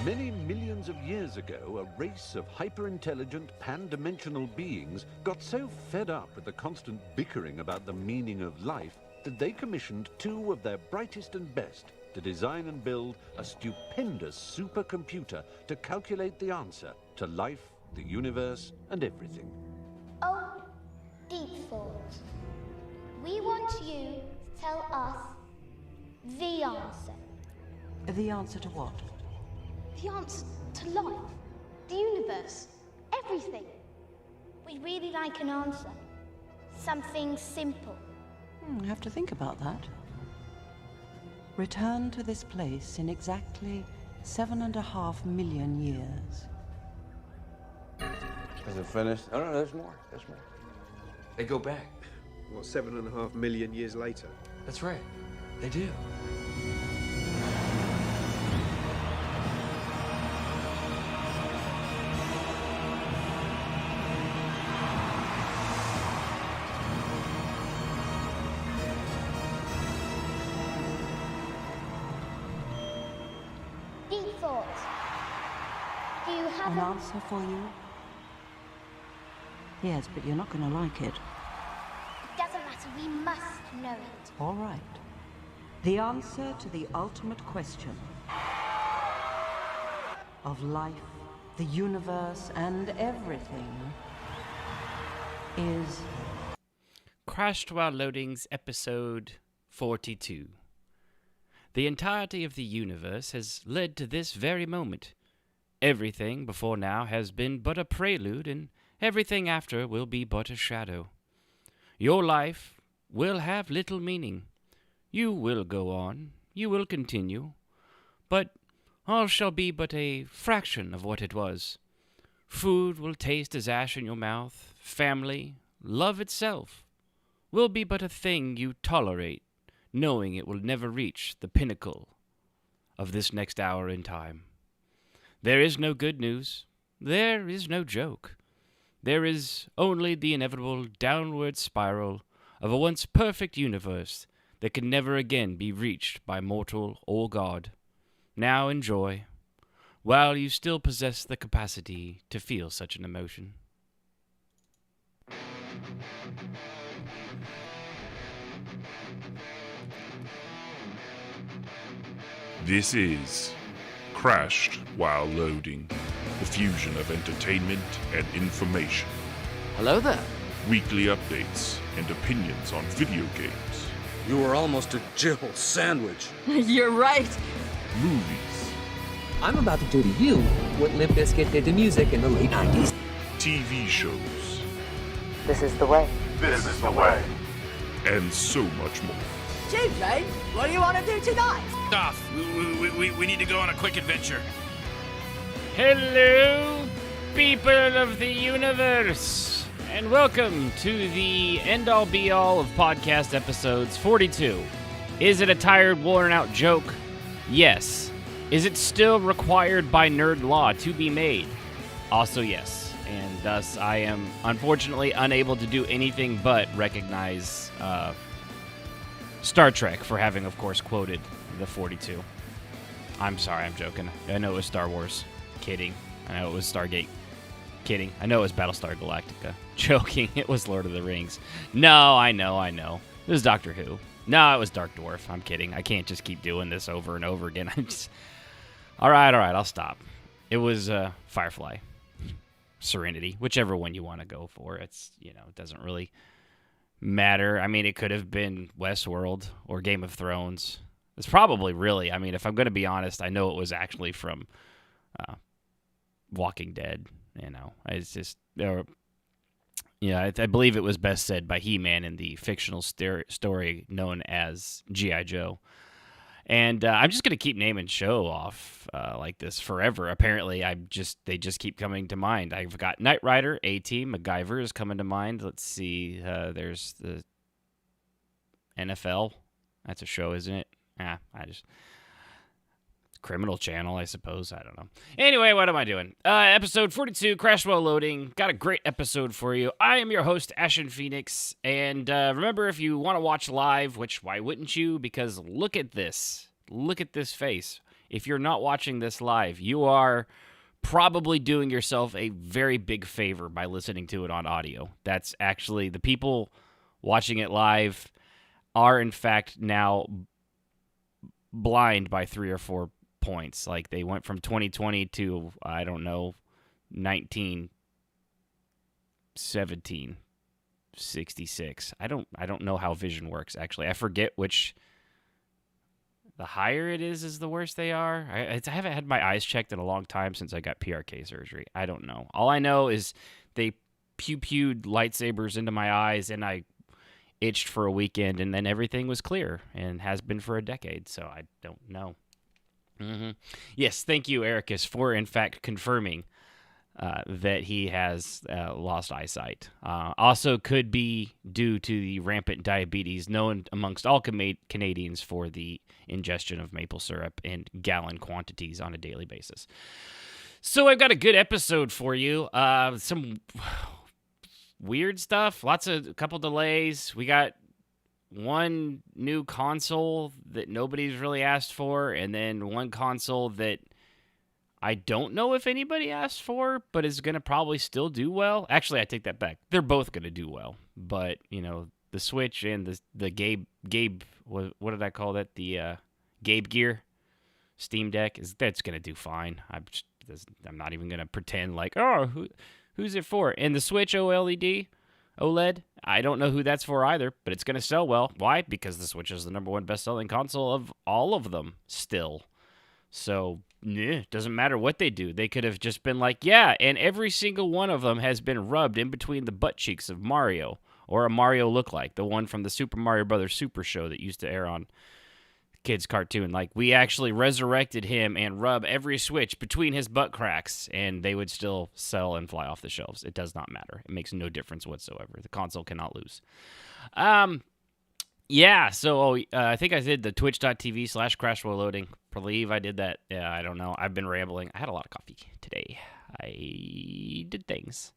Many millions of years ago, a race of hyper-intelligent, pan-dimensional beings got so fed up with the constant bickering about the meaning of life that they commissioned two of their brightest and best to design and build a stupendous supercomputer to calculate the answer to life, the universe, and everything. Oh, Deep Thought. We want you to tell us the answer. The answer to what? The answer to life, the universe, everything. We'd really like an answer. Something simple. I have to think about that. Return to this place in exactly 7.5 million years. Is it finished? Oh, no, there's more. There's more. They go back. What, 7.5 million years later? That's right. They do. Deep Thought. Do you have An answer for you? Yes, but you're not going to like it. It doesn't matter. We must know it. All right. The answer to the ultimate question of life, the universe, and everything is... Crashed While Loading's episode 42. The entirety of the universe has led to this very moment. Everything before now has been but a prelude, and everything after will be but a shadow. Your life will have little meaning. You will go on, you will continue, but all shall be but a fraction of what it was. Food will taste as ash in your mouth. Family, love itself, will be but a thing you tolerate, knowing it will never reach the pinnacle of this next hour in time. There is no good news. There is no joke. There is only the inevitable downward spiral of a once perfect universe that can never again be reached by mortal or God. Now enjoy, while you still possess the capacity to feel such an emotion. This is Crashed While Loading, the fusion of entertainment and information. Hello there. Weekly updates and opinions on video games, You were almost a Jill sandwich. You're right. movies, I'm about to do to you what Limp Bizkit did to music in the late 90s. TV shows, This is the way. This is the way. and so much more. JJ, what do you want to do tonight? Off. We need to go on a quick adventure. Hello, people of the universe, and welcome to the end-all be-all of podcast episodes 42. Is it a tired, worn-out joke? Yes. Is it still required by nerd law to be made? Also yes. And thus, I am unfortunately unable to do anything but recognize Star Trek for having, of course, quoted the 42. I'm sorry, I'm joking. I know it was Star Wars. Kidding. I know it was Stargate. Kidding. I know it was Battlestar Galactica. Joking. It was Lord of the Rings. No, I know. It was Doctor Who. No, it was Dark Dwarf. I'm kidding. I can't just keep doing this over and over again. All right, I'll stop. It was Firefly. Serenity. Whichever one you want to go for. It's, it doesn't really matter. I mean, it could have been Westworld or Game of Thrones. It's probably really, if I'm going to be honest, I know it was actually from Walking Dead. It's just, I believe it was best said by He-Man in the fictional story known as G.I. Joe. And I'm just going to keep naming show off like this forever. Apparently, they just keep coming to mind. I've got Knight Rider, A-Team, MacGyver is coming to mind. Let's see. There's the NFL. That's a show, isn't it? Criminal Channel, I suppose. I don't know. Anyway, what am I doing? Episode 42, Crash While Loading. Got a great episode for you. I am your host, Ashen Phoenix. And remember, if you want to watch live, which why wouldn't you? Because look at this. Look at this face. if you're not watching this live, you are probably doing yourself a very big favor by listening to it on audio. That's actually, the people watching it live are in fact now blind by 3 or 4 points. Like they went from 2020 to, I don't know, 1966. I don't know how vision works, actually. I forget which. The higher it is the worse they are. I haven't had my eyes checked in a long time since I got PRK surgery. I don't know. All I know is they pew-pewed lightsabers into my eyes, and I itched for a weekend, and then everything was clear, and has been for a decade, so I don't know. Yes, thank you, Ericus, for, in fact, confirming that he has lost eyesight. Also could be due to the rampant diabetes known amongst all Canadians for the ingestion of maple syrup in gallon quantities on a daily basis. So I've got a good episode for you. Some weird stuff, a couple delays. We got one new console that nobody's really asked for, and then one console that I don't know if anybody asked for, but is going to probably still do well. Actually, I take that back. They're both going to do well. But, the Switch and the Gabe, what did I call that? The Gabe Gear Steam Deck, that's going to do fine. I'm not even going to pretend like, who's it for? And the Switch OLED, I don't know who that's for either, but it's going to sell well. Why? Because the Switch is the number one best-selling console of all of them still. So, doesn't matter what they do. They could have just been like, yeah, and every single one of them has been rubbed in between the butt cheeks of Mario, or a Mario lookalike, the one from the Super Mario Brothers Super Show that used to air on kids' cartoon. Like, we actually resurrected him and rub every Switch between his butt cracks, and they would still sell and fly off the shelves. It does not matter. It makes no difference whatsoever. The console cannot lose. Yeah, so I think I did the twitch.tv/crash while loading. Believe I did that. Yeah, I don't know. I've been rambling. I had a lot of coffee today. I did things.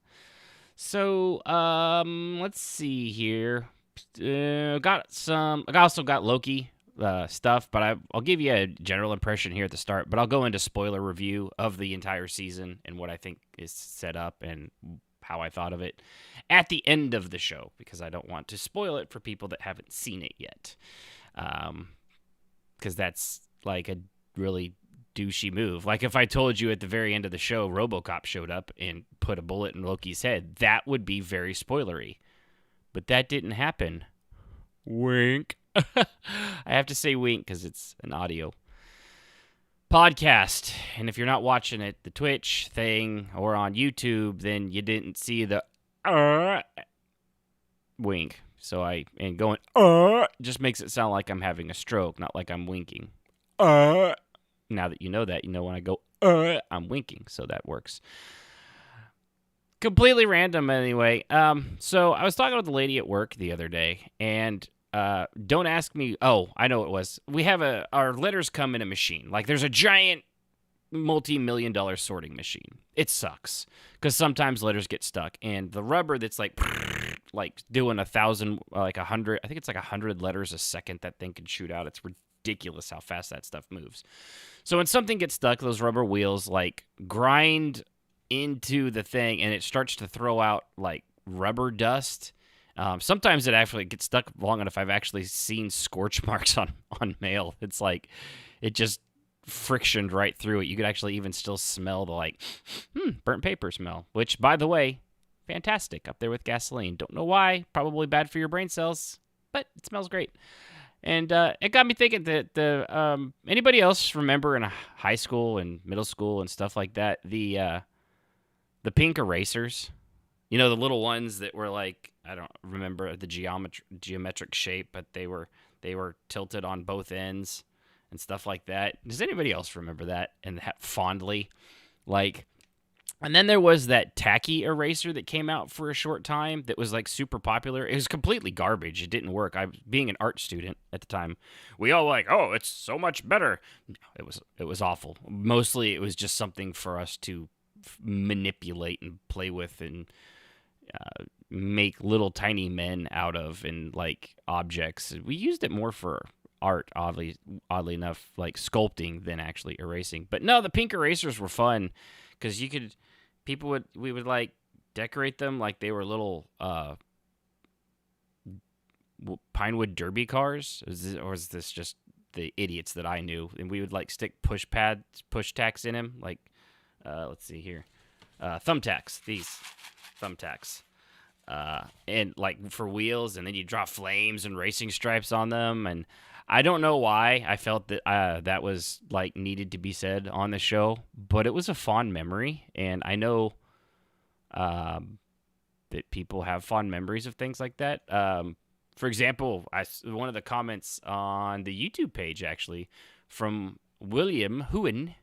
So, let's see here. I also got Loki stuff, but I'll give you a general impression here at the start, but I'll go into spoiler review of the entire season and what I think is set up and how I thought of it at the end of the show, because I don't want to spoil it for people that haven't seen it yet. Because that's like a really douchey move. Like if I told you at the very end of the show RoboCop showed up and put a bullet in Loki's head, that would be very spoilery. But that didn't happen. Wink. I have to say wink because it's an audio podcast, and if you're not watching it, the Twitch thing, or on YouTube, then you didn't see the wink. So going just makes it sound like I'm having a stroke, not like I'm winking. Now that you know when I go I'm winking, so that works. Completely random anyway. So I was talking with a lady at work the other day, and don't ask me. Oh, I know it was. We have our letters come in a machine. Like there's a giant multi-million-dollar sorting machine. It sucks because sometimes letters get stuck, and the rubber that's like doing 1,000, like 100. I think it's like 100 letters a second that thing can shoot out. It's ridiculous how fast that stuff moves. So when something gets stuck, those rubber wheels like grind into the thing, and it starts to throw out like rubber dust. Sometimes it actually gets stuck long enough. I've actually seen scorch marks on mail. It's like it just frictioned right through it. You could actually even still smell the burnt paper smell, which, by the way, fantastic up there with gasoline. Don't know why. Probably bad for your brain cells, but it smells great. And it got me thinking that anybody else remember in high school and middle school and stuff like that, the pink erasers? You know, the little ones that were like, I don't remember the geometric shape, but they were tilted on both ends and stuff like that. Does anybody else remember that and that fondly? And then there was that tacky eraser that came out for a short time that was like super popular. It was completely garbage. It didn't work. Being an art student at the time, we all it's so much better. It was awful. Mostly it was just something for us to manipulate and play with and make little tiny men out of and like objects. We used it more for art, oddly enough, like sculpting than actually erasing. But no, the pink erasers were fun because we would like decorate them like they were little Pinewood Derby cars, or is this just the idiots that I knew? And we would like stick push tacks in him, like let's see here, thumbtacks. These thumbtacks, and like for wheels, and then you draw flames and racing stripes on them. And I don't know why I felt that that was like needed to be said on the show, but it was a fond memory, and I know that people have fond memories of things like that. For example, one of the comments on the YouTube page, actually, from William Huen,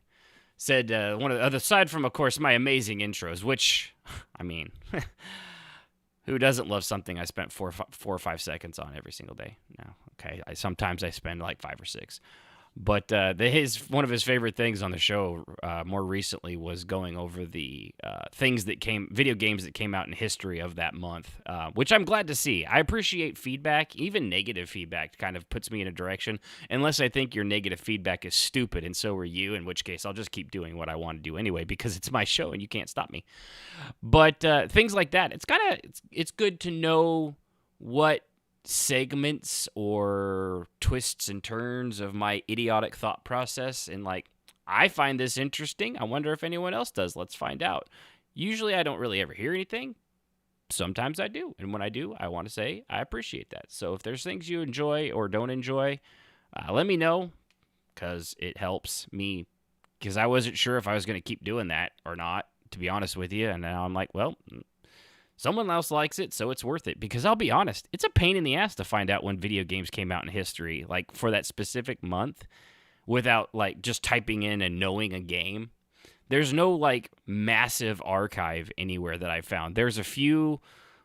said one of the other side from, of course, my amazing intros, which, I mean, who doesn't love something I spent 4 or 5 seconds on every single day? No, okay. Sometimes I spend like 5 or 6. But one of his favorite things on the show more recently was going over the video games that came out in history of that month, which I'm glad to see. I appreciate feedback, even negative feedback kind of puts me in a direction, unless I think your negative feedback is stupid, and so are you, in which case I'll just keep doing what I want to do anyway, because it's my show and you can't stop me. But things like that, it's good to know what segments or twists and turns of my idiotic thought process, and like, I find this interesting, I wonder if anyone else does, let's find out. Usually I don't really ever hear anything. Sometimes I do, and when I do, I want to say I appreciate that. So if there's things you enjoy or don't enjoy, let me know, because it helps me, because I wasn't sure if I was going to keep doing that or not, to be honest with you. And now I'm like, well, someone else likes it, so it's worth it. Because I'll be honest, it's a pain in the ass to find out when video games came out in history, like for that specific month, without like just typing in and knowing a game. There's no like massive archive anywhere that I found. There's a few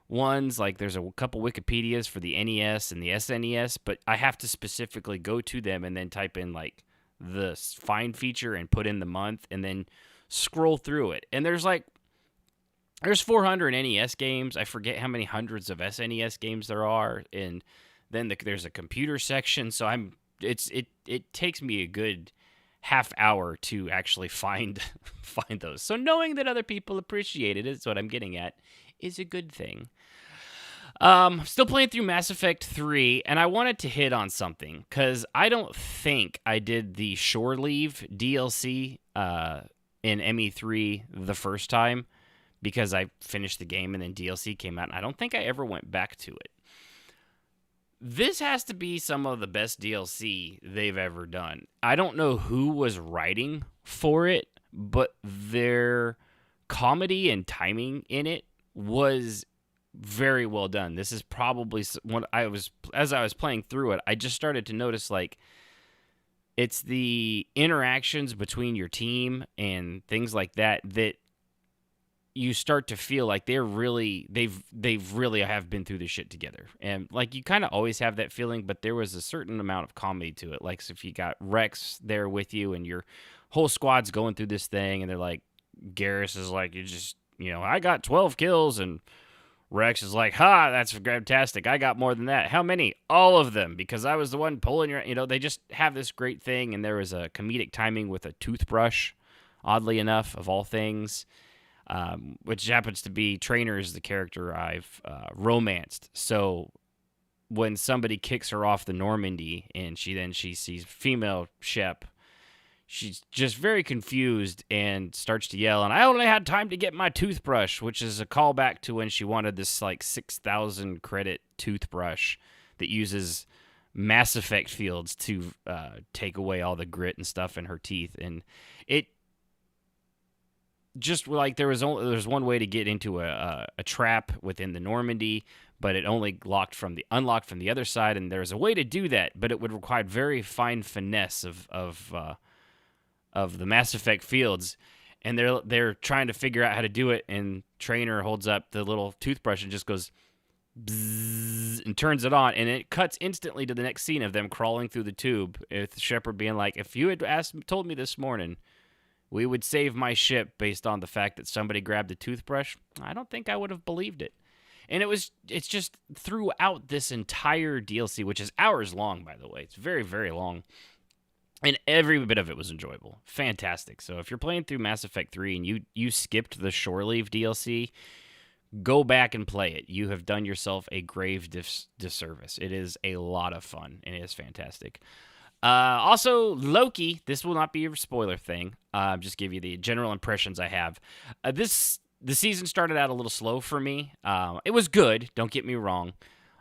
ones, like there's a couple Wikipedias for the NES and the SNES, but I have to specifically go to them and then type in like the find feature and put in the month and then scroll through it. And there's 400 NES games. I forget how many hundreds of SNES games there are, and then there's a computer section. So it takes me a good half hour to actually find those. So knowing that other people appreciate it is what I'm getting at, is a good thing. Still playing through Mass Effect 3, and I wanted to hit on something because I don't think I did the Shore Leave DLC in ME3 the first time, because I finished the game and then DLC came out, and I don't think I ever went back to it. This has to be some of the best DLC they've ever done. I don't know who was writing for it, but their comedy and timing in it was very well done. This is probably as I was playing through it, I just started to notice, like, it's the interactions between your team and things like that you start to feel like they've really have been through this shit together. And like, you kind of always have that feeling, but there was a certain amount of comedy to it. Like, so if you got Rex there with you and your whole squad's going through this thing, and they're like, Garrus is like, I got 12 kills, and Rex is like, ha, that's fantastic. I got more than that. How many? All of them, because I was the one pulling your, they just have this great thing. And there was a comedic timing with a toothbrush, oddly enough, of all things. Which happens to be Trainer is the character I've romanced. So when somebody kicks her off the Normandy and she sees female Shep, she's just very confused and starts to yell, and I only had time to get my toothbrush, which is a callback to when she wanted this like 6,000 credit toothbrush that uses Mass Effect fields to take away all the grit and stuff in her teeth. And it just like there's one way to get into a trap within the Normandy, but it only unlocked from the other side, and there's a way to do that, but it would require very fine finesse of the Mass Effect fields, and they're trying to figure out how to do it. And Trainer holds up the little toothbrush and just goes bzzz and turns it on, and it cuts instantly to the next scene of them crawling through the tube, with Shepard being like, if you had told me this morning we would save my ship based on the fact that somebody grabbed a toothbrush, I don't think I would have believed it. And it's just throughout this entire DLC, which is hours long, by the way. It's very, very long. And every bit of it was enjoyable. Fantastic. So if you're playing through Mass Effect 3 and you skipped the Shore Leave DLC, go back and play it. You have done yourself a grave disservice. It is a lot of fun, and it is fantastic. Also, Loki. This will not be a spoiler thing. Just give you the general impressions I have. The season started out a little slow for me. It was good, don't get me wrong,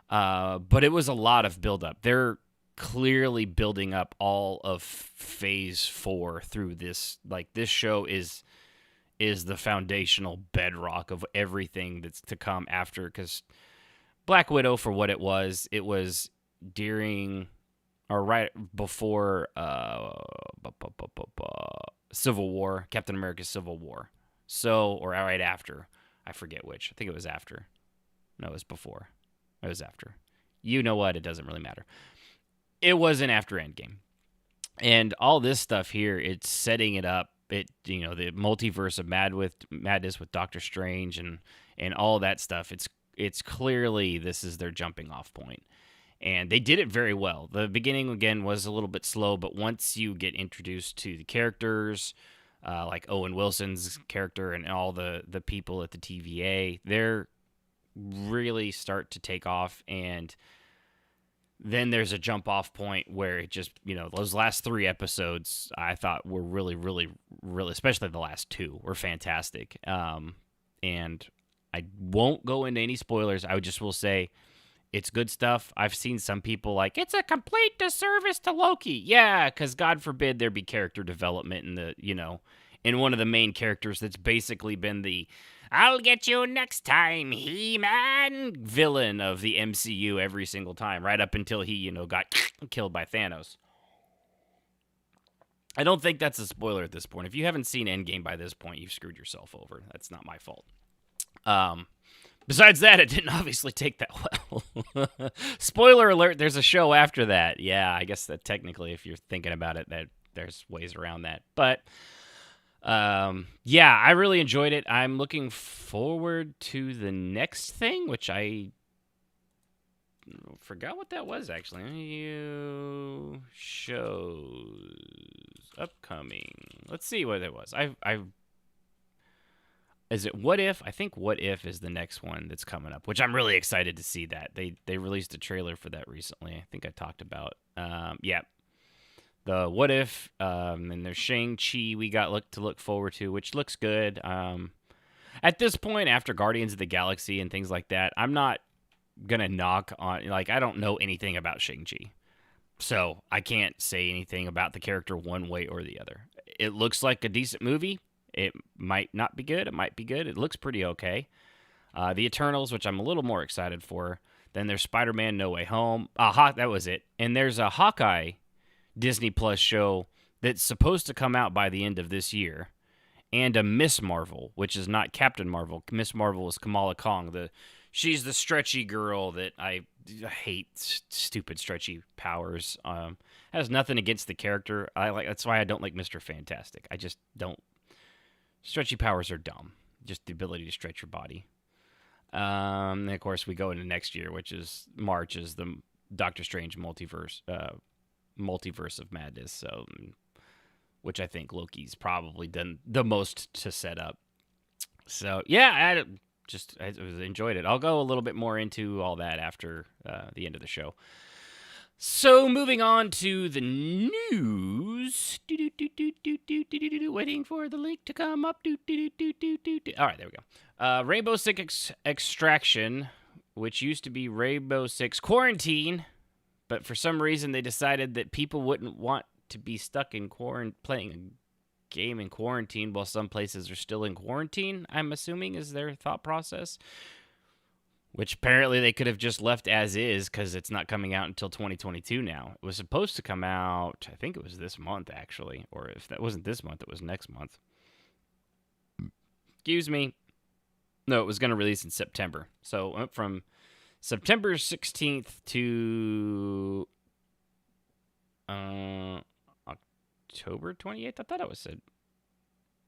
but it was a lot of build-up. They're clearly building up all of Phase 4 through this. Like, this show is the foundational bedrock of everything that's to come after, because Black Widow, for what it was during or right before Civil War, Captain America's Civil War. So, or right after. I forget which. I think it was after. No, it was before. It was after. You know what? It doesn't really matter. It wasn't after Endgame. And all this stuff here, it's setting it up. The multiverse of madness with Doctor Strange and all that stuff. It's clearly this is their jumping off point. And they did it very well. The beginning, again, was a little bit slow, but once you get introduced to the characters, like Owen Wilson's character and all the people at the TVA, they're really start to take off. And then there's a jump off point where it just, those last 3 episodes I thought were really, really, really, especially the last 2 were fantastic. And I won't go into any spoilers. I just will say it's good stuff. I've seen some people like, it's a complete disservice to Loki. Yeah, because God forbid there be character development in one of the main characters that's basically been the I'll get you next time, He-Man villain of the MCU every single time, right up until he, got killed by Thanos. I don't think that's a spoiler at this point. If you haven't seen Endgame by this point, you've screwed yourself over. That's not my fault. Besides that, it didn't obviously take that well. Spoiler alert, there's a show after that. Yeah, I guess that technically, if you're thinking about it, that there's ways around that. But yeah, I really enjoyed it. I'm looking forward to the next thing, which I forgot what that was, actually. New shows upcoming. Let's see what it was. Is it What If? I think What If is the next one that's coming up, which I'm really excited to see that. They released a trailer for that recently. I think I talked about. Yeah. The What If, and there's Shang-Chi we got to look forward to, which looks good. At this point, after Guardians of the Galaxy and things like that, I'm not going to knock on, I don't know anything about Shang-Chi. So I can't say anything about the character one way or the other. It looks like a decent movie. It might not be good. It might be good. It looks pretty okay. The Eternals, which I'm a little more excited for. Then there's Spider-Man No Way Home. That was it. And there's a Hawkeye Disney Plus show that's supposed to come out by the end of this year. And a Miss Marvel, which is not Captain Marvel. Miss Marvel is Kamala Khan. She's the stretchy girl that I hate. Stupid stretchy powers. Has nothing against the character. That's why I don't like Mr. Fantastic. I just don't. Stretchy powers are dumb. Just the ability to stretch your body. And of course, we go into next year, which is March, is the Doctor Strange multiverse of madness. So, which I think Loki's probably done the most to set up. So yeah, I enjoyed it. I'll go a little bit more into all that after the end of the show. So, moving on to the news. Waiting for the link to come up. All right, there we go. Rainbow Six Extraction, which used to be Rainbow Six Quarantine, but for some reason they decided that people wouldn't want to be stuck in playing a game in quarantine while some places are still in quarantine, I'm assuming is their thought process. Which apparently they could have just left as is because it's not coming out until 2022 now. It was supposed to come out, I think it was this month, actually. Or if that wasn't this month, it was next month. Excuse me. No, it was going to release in September. So it went from September 16th to October 28th? I thought it was said.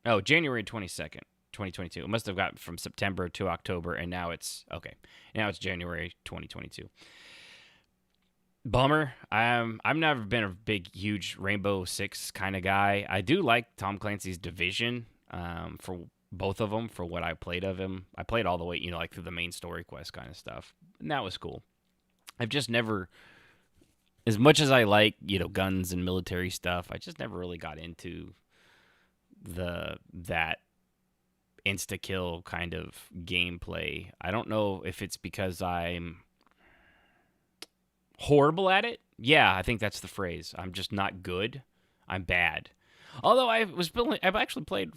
Oh, January 22nd. 2022. It must have got from September to October, and now it's January 2022. Bummer. I've never been a big, huge Rainbow Six kind of guy. I do like Tom Clancy's Division for both of them, for what I played of him. I played all the way, like through the main story quest kind of stuff, and that was cool. I've just never, as much as I like, guns and military stuff, I just never really got into that insta-kill kind of gameplay. I don't know if it's because I'm horrible at it. Yeah, I think that's the phrase. I'm just not good. I'm bad. Although I've actually played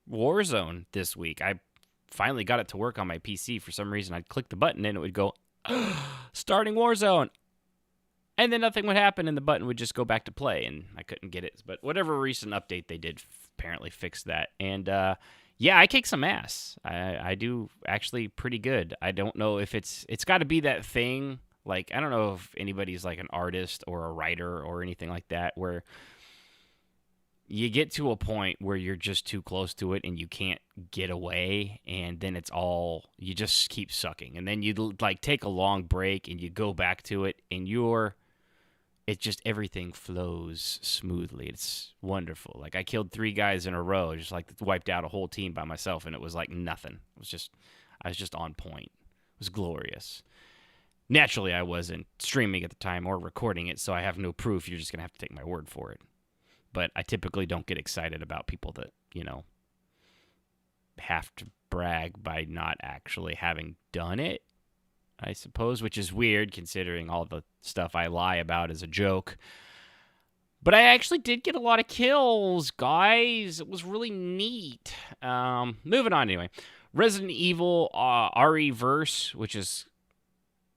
Warzone this week. I finally got it to work on my PC. For some reason, I'd click the button and it would go, starting Warzone. And then nothing would happen and the button would just go back to play and I couldn't get it. But whatever recent update they did apparently fixed that. And yeah, I kick some ass. I do actually pretty good. I don't know if it's got to be that thing. Like, I don't know if anybody's like an artist or a writer or anything like that, where you get to a point where you're just too close to it and you can't get away, and then you just keep sucking. And then you like take a long break and you go back to it and it's just everything flows smoothly. It's wonderful. Like, I killed 3 guys in a row, just like wiped out a whole team by myself, and it was like nothing. I was just on point. It was glorious. Naturally, I wasn't streaming at the time or recording it, so I have no proof. You're just going to have to take my word for it. But I typically don't get excited about people that, have to brag by not actually having done it, I suppose, which is weird considering all the stuff I lie about as a joke. But I actually did get a lot of kills, guys. It was really neat. Moving on anyway. Resident Evil RE-verse, which is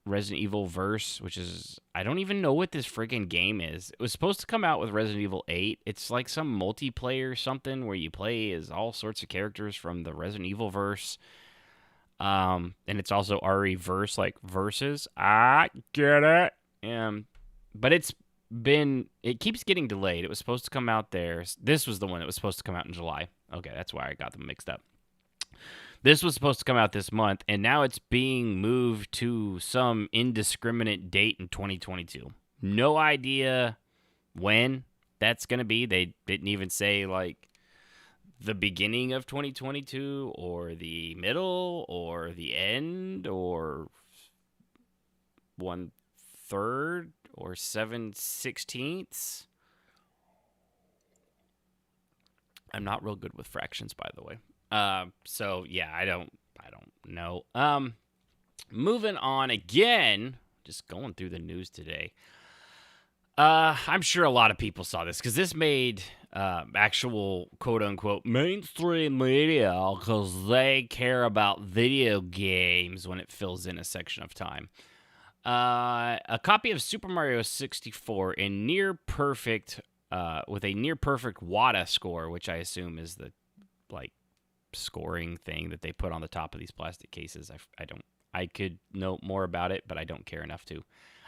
Resident Evil Verse, which is, I don't even know what this friggin' game is. It was supposed to come out with Resident Evil 8. It's like some multiplayer something where you play as all sorts of characters from the Resident Evil verse. And it's also RE Verse, like verses. I get it. But it keeps getting delayed. It was supposed to come out there. This was the one that was supposed to come out in July. Okay, that's why I got them mixed up. This was supposed to come out this month, and now it's being moved to some indiscriminate date in 2022. No idea when that's going to be. They didn't even say, like, the beginning of 2022 or the middle or the end or 1/3 or 7/16. I'm not real good with fractions, by the way. So yeah, I don't know. Moving on again, just going through the news today. I'm sure a lot of people saw this because this made actual quote unquote mainstream media because they care about video games when it fills in a section of time. A copy of Super Mario 64 in near perfect, with a near perfect WADA score, which I assume is the scoring thing that they put on the top of these plastic cases. I could know more about it, but I don't care enough to.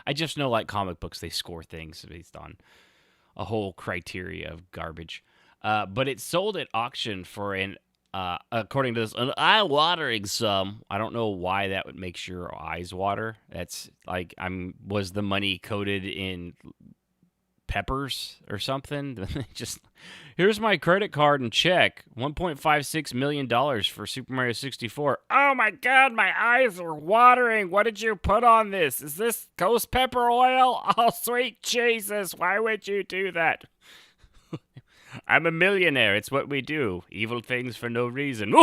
I just know, like comic books, they score things based on a whole criteria of garbage. But it sold at auction for according to this, an eye-watering sum. I don't know why that would make your eyes water. That's like, was the money coated in peppers or something? Just, here's my credit card and check. $1.56 million for Super Mario 64. Oh my god, my eyes are watering. What did you put on this? Is this ghost pepper oil? Oh, sweet Jesus, why would you do that? I'm a millionaire. It's what we do. Evil things for no reason.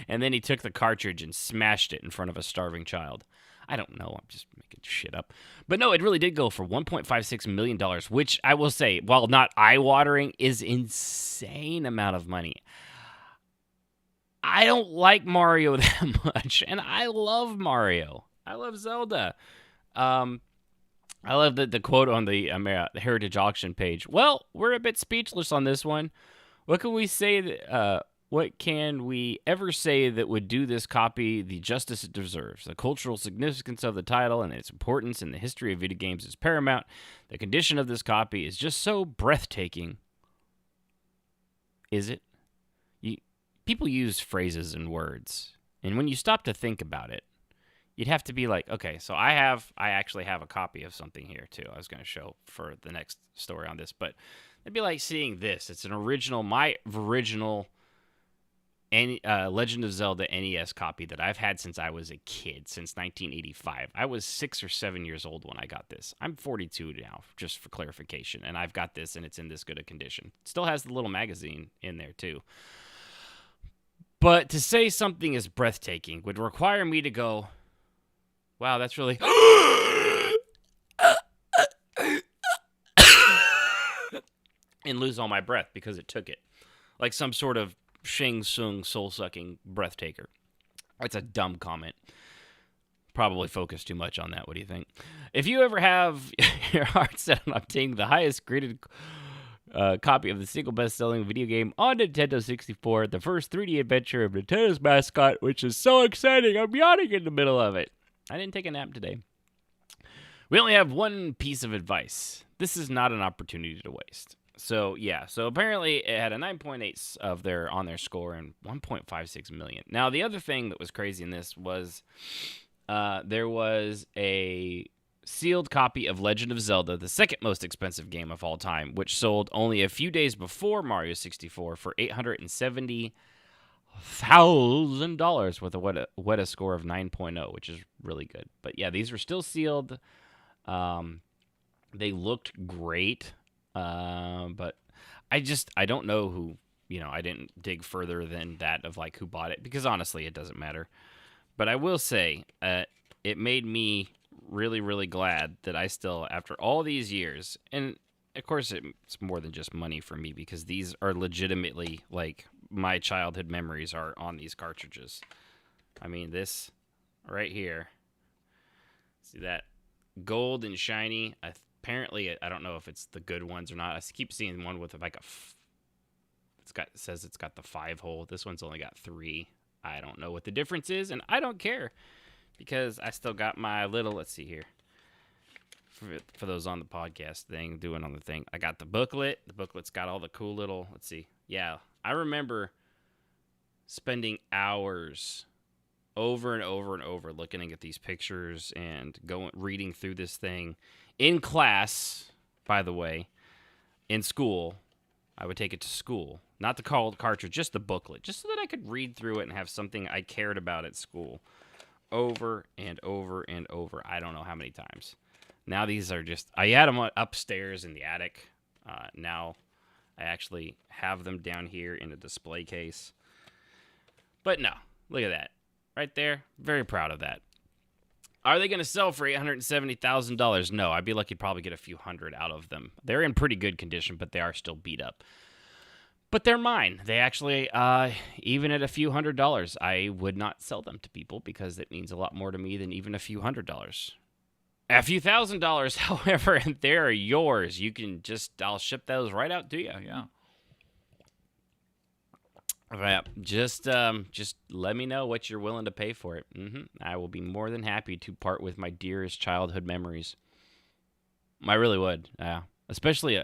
And then he took the cartridge and smashed it in front of a starving child. I don't know. I'm just making shit up. But no, it really did go for $1.56 million, which I will say, while not eye-watering, is insane amount of money. I don't like Mario that much, and I love Mario. I love Zelda. I love the quote on the Heritage Auction page. Well, we're a bit speechless on this one. What can we say what can we ever say that would do this copy the justice it deserves? The cultural significance of the title and its importance in the history of video games is paramount. The condition of this copy is just so breathtaking. Is it? people use phrases and words, and when you stop to think about it, you'd have to be like, okay, so I actually have a copy of something here too. I was going to show for the next story on this, but it'd be like seeing this. It's my original Legend of Zelda NES copy that I've had since I was a kid, since 1985. I was 6 or 7 years old when I got this. I'm 42 now, just for clarification, and I've got this, and it's in this good a condition. It still has the little magazine in there too. But to say something is breathtaking would require me to go, wow, that's really... and lose all my breath because it took it. Like some sort of Shang Tsung soul-sucking breath taker. That's a dumb comment. Probably focused too much on that. What do you think? If you ever have your heart set on obtaining the highest graded copy of the single best-selling video game on Nintendo 64, the first 3D adventure of Nintendo's mascot, which is so exciting, I'm yawning in the middle of it. I didn't take a nap today. We only have one piece of advice. This is not an opportunity to waste. So, yeah. So, apparently, it had a 9.8 on their score and 1.56 million. Now, the other thing that was crazy in this was there was a sealed copy of Legend of Zelda, the second most expensive game of all time, which sold only a few days before Mario 64 for $870,000 with a WETA score of 9.0, which is really good. But yeah, these were still sealed. They looked great, but I don't know who, I didn't dig further than that of like who bought it, because honestly, it doesn't matter. But I will say, it made me really, really glad that I still, after all these years, and of course it's more than just money for me, because these are legitimately, like, my childhood memories are on these cartridges. I mean, this right here, see that? Gold and shiny. Apparently, I don't know if it's the good ones or not. I keep seeing one with like it says it's got the 5-hole. This one's only got 3. I don't know what the difference is, and I don't care, because I still got my little, let's see here, for those on the podcast thing, doing on the thing, I got the booklet. The booklet's got all the cool little, let's see. Yeah, I remember spending hours over and over and over looking at these pictures and reading through this thing in class. By the way, in school, I would take it to school, not the cartridge, just the booklet, just so that I could read through it and have something I cared about at school over and over and over. I don't know how many times. Now these are just, I had them upstairs in the attic. Now I actually have them down here in a display case. But no, look at that. Right there. Very proud of that. Are they going to sell for $870,000? No, I'd be lucky to probably get a few hundred out of them. They're in pretty good condition, but they are still beat up. But they're mine. They actually, even at a few $100s, I would not sell them to people, because it means a lot more to me than even a few $100s. A few $1,000s, however, and they're yours. You can I'll ship those right out to you. Yeah. Yeah, just let me know what you're willing to pay for it. I will be more than happy to part with my dearest childhood memories. I really would, especially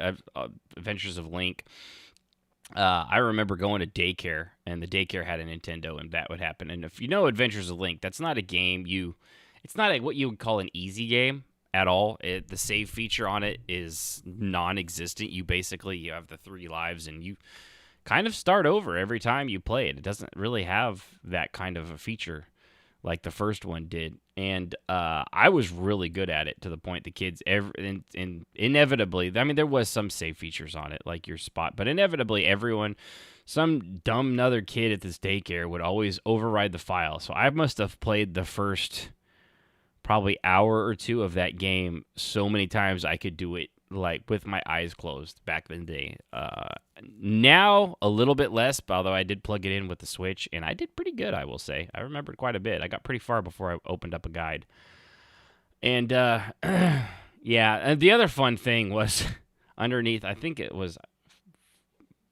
Adventures of Link. I remember going to daycare, and the daycare had a Nintendo, and that would happen. And if you know Adventures of Link, that's not a game it's not what you would call an easy game at all. The save feature on it is non-existent. You have the 3 lives, and you kind of start over every time you play it. It doesn't really have that kind of a feature like the first one did. And I was really good at it, to the point the kids, inevitably, I mean, there was some save features on it, like your spot, but inevitably some dumb other kid at this daycare would always override the file. So I must have played the first probably hour or 2 of that game so many times I could do it like with my eyes closed back in the day. Now a little bit less, although I did plug it in with the Switch, and I did pretty good, I will say. I remembered quite a bit. I got pretty far before I opened up a guide. And yeah, and the other fun thing was underneath, I think it was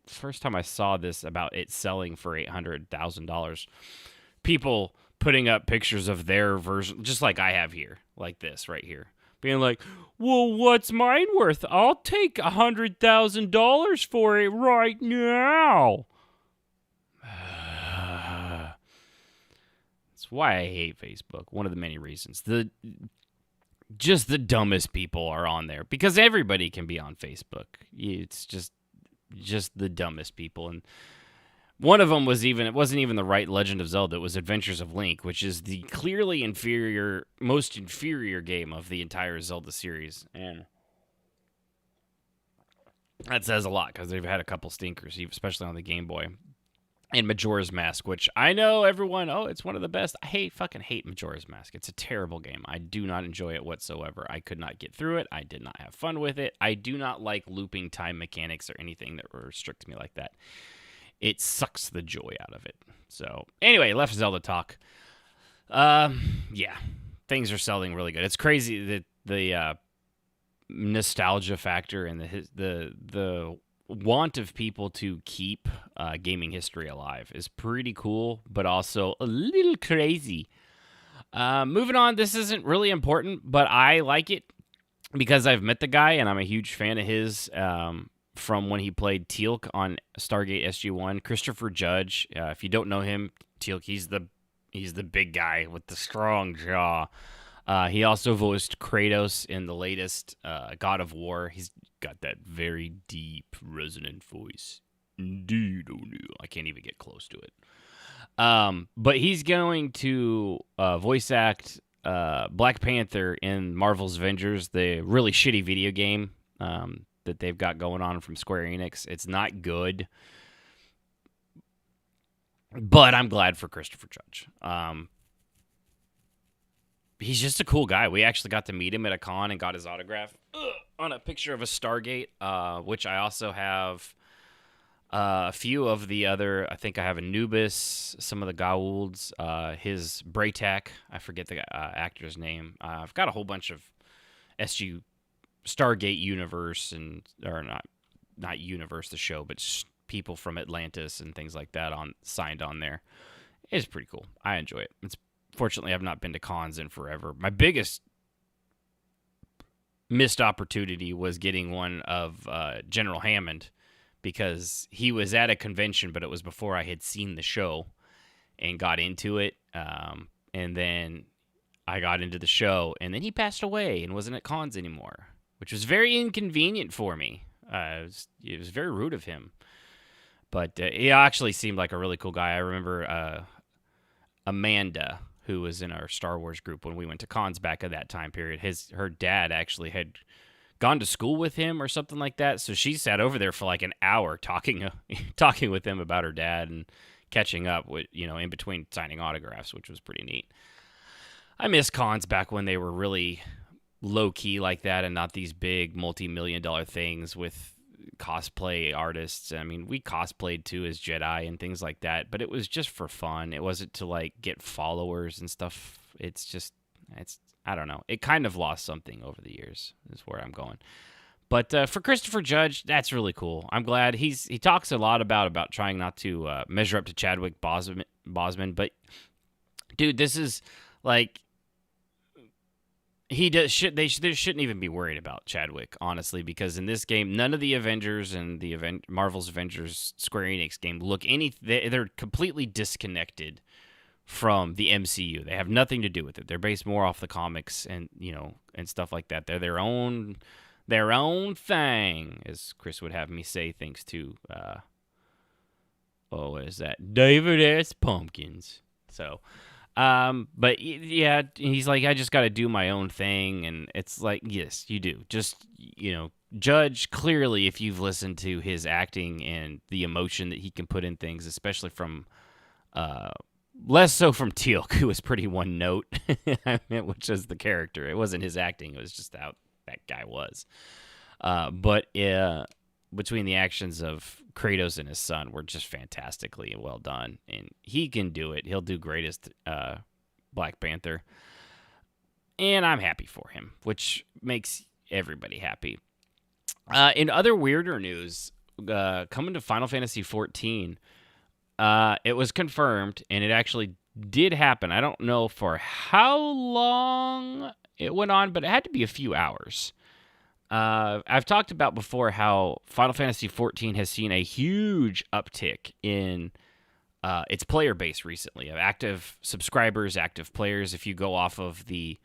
first time I saw this about it selling for $800,000. People putting up pictures of their version, just like I have here, like this right here. Being like, well, what's mine worth? I'll take $100,000 for it right now. reasons why I hate Facebook. One of the many reasons. Just the dumbest people are on there because everybody can be on Facebook. It's just the dumbest people. And one of them it wasn't even the right Legend of Zelda. It was Adventures of Link, which is the clearly most inferior game of the entire Zelda series. And that says a lot because they've had a couple stinkers, especially on the Game Boy. And Majora's Mask, which I know everyone, it's one of the best. I fucking hate Majora's Mask. It's a terrible game. I do not enjoy it whatsoever. I could not get through it. I did not have fun with it. I do not like looping time mechanics or anything that restricts me like that. It sucks the joy out of it. So, anyway, left Zelda talk. Yeah, things are selling really good. It's crazy that the nostalgia factor and the want of people to keep gaming history alive is pretty cool, but also a little crazy. Moving on, this isn't really important, but I like it because I've met the guy and I'm a huge fan of his from when he played Teal'c on Stargate SG-1. Christopher Judge, if you don't know him, Teal'c, he's the big guy with the strong jaw. He also voiced Kratos in the latest God of War. He's got that very deep, resonant voice. Indeed, oh no. I can't even get close to it. But he's going to voice act Black Panther in Marvel's Avengers, the really shitty video game that they've got going on from Square Enix. It's not good. But I'm glad for Christopher Judge. He's just a cool guy. We actually got to meet him at a con and got his autograph on a picture of a Stargate, which I also have a few of the other. I think I have Anubis, some of the Goa'ulds, his Braytak. I forget the actor's name. I've got a whole bunch of SG Stargate universe or not universe the show, but people from Atlantis and things like that signed on there. It's pretty cool. I enjoy it. Fortunately, I've not been to cons in forever. My biggest missed opportunity was getting one of General Hammond because he was at a convention, but it was before I had seen the show and got into it. And then I got into the show, and then he passed away and wasn't at cons anymore, which was very inconvenient for me. It was very rude of him. But he actually seemed like a really cool guy. I remember Amanda, who was in our Star Wars group when we went to cons back at that time period. Her dad actually had gone to school with him or something like that. So she sat over there for like an hour talking with him about her dad and catching up with, in between signing autographs, which was pretty neat. I miss cons back when they were really low key like that and not these big multi-million-dollar things with cosplay artists. I mean, we cosplayed too as Jedi and things like that, but it was just for fun. It wasn't to like get followers and stuff. It's I don't know. It kind of lost something over the years is where I'm going. But for Christopher Judge, that's really cool. I'm glad he talks a lot about trying not to measure up to Chadwick Boseman, but dude, this is like there shouldn't even be worried about Chadwick, honestly, because in this game, none of the Avengers and the Marvel's Avengers Square Enix game they're completely disconnected from the MCU. They have nothing to do with it. They're based more off the comics and and stuff like that. They're their own thing, as Chris would have me say, thanks to what is that? David S. Pumpkins. So. But yeah, he's like, I just got to do my own thing. And it's like, yes, you do. Just, Judge, clearly, if you've listened to his acting and the emotion that he can put in things, especially from, less so from Teal'c, who was pretty one note, which is the character. It wasn't his acting. It was just how that guy was. But between the actions of Kratos and his son were just fantastically well done, and he can do it. He'll do greatest Black Panther, and I'm happy for him, which makes everybody happy. In other weirder news, coming to Final Fantasy XIV, it was confirmed, and it actually did happen. I don't know for how long it went on, but it had to be a few hours. I've talked about before how Final Fantasy XIV has seen a huge uptick in its player base recently of active subscribers, active players. If you go off of the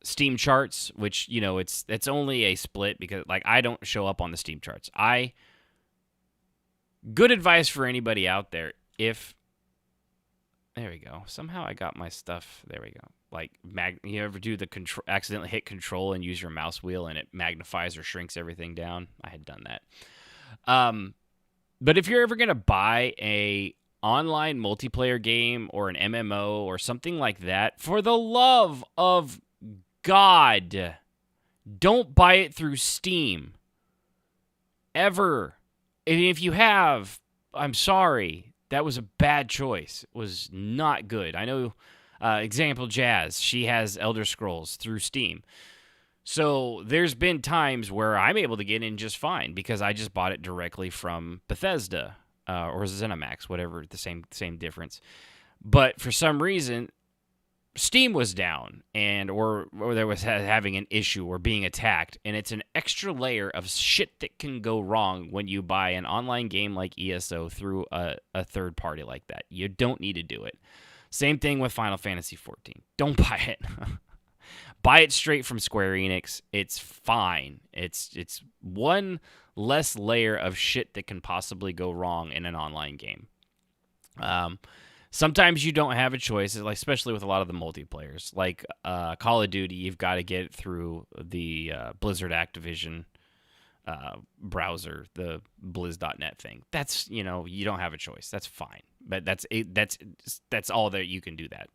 Steam charts, which, you know, it's only a split because, like, I don't show up on the Steam charts. Good advice for anybody out there. There we go. Somehow I got my stuff. There we go. Like, you ever do the accidentally hit control and use your mouse wheel and it magnifies or shrinks everything down? I had done that. But if you're ever going to buy a online multiplayer game or an MMO or something like that, for the love of God, don't buy it through Steam. Ever. And if you have, I'm sorry. That was a bad choice. It was not good. I know, example, Jazz, she has Elder Scrolls through Steam. So there's been times where I'm able to get in just fine because I just bought it directly from Bethesda or ZeniMax, whatever, the same difference. But for some reason, Steam was down or there was having an issue or being attacked, and it's an extra layer of shit that can go wrong when you buy an online game like ESO through a third party like that. You don't need to do it. Same thing with Final Fantasy XIV. Don't buy it. Buy it straight from Square Enix. It's fine. It's one less layer of shit that can possibly go wrong in an online game. Sometimes you don't have a choice, like especially with a lot of the multiplayers. Like Call of Duty, you've got to get it through the Blizzard Activision browser, the blizz.net thing. That's, you know, you don't have a choice. That's fine. But that's all that you can do that.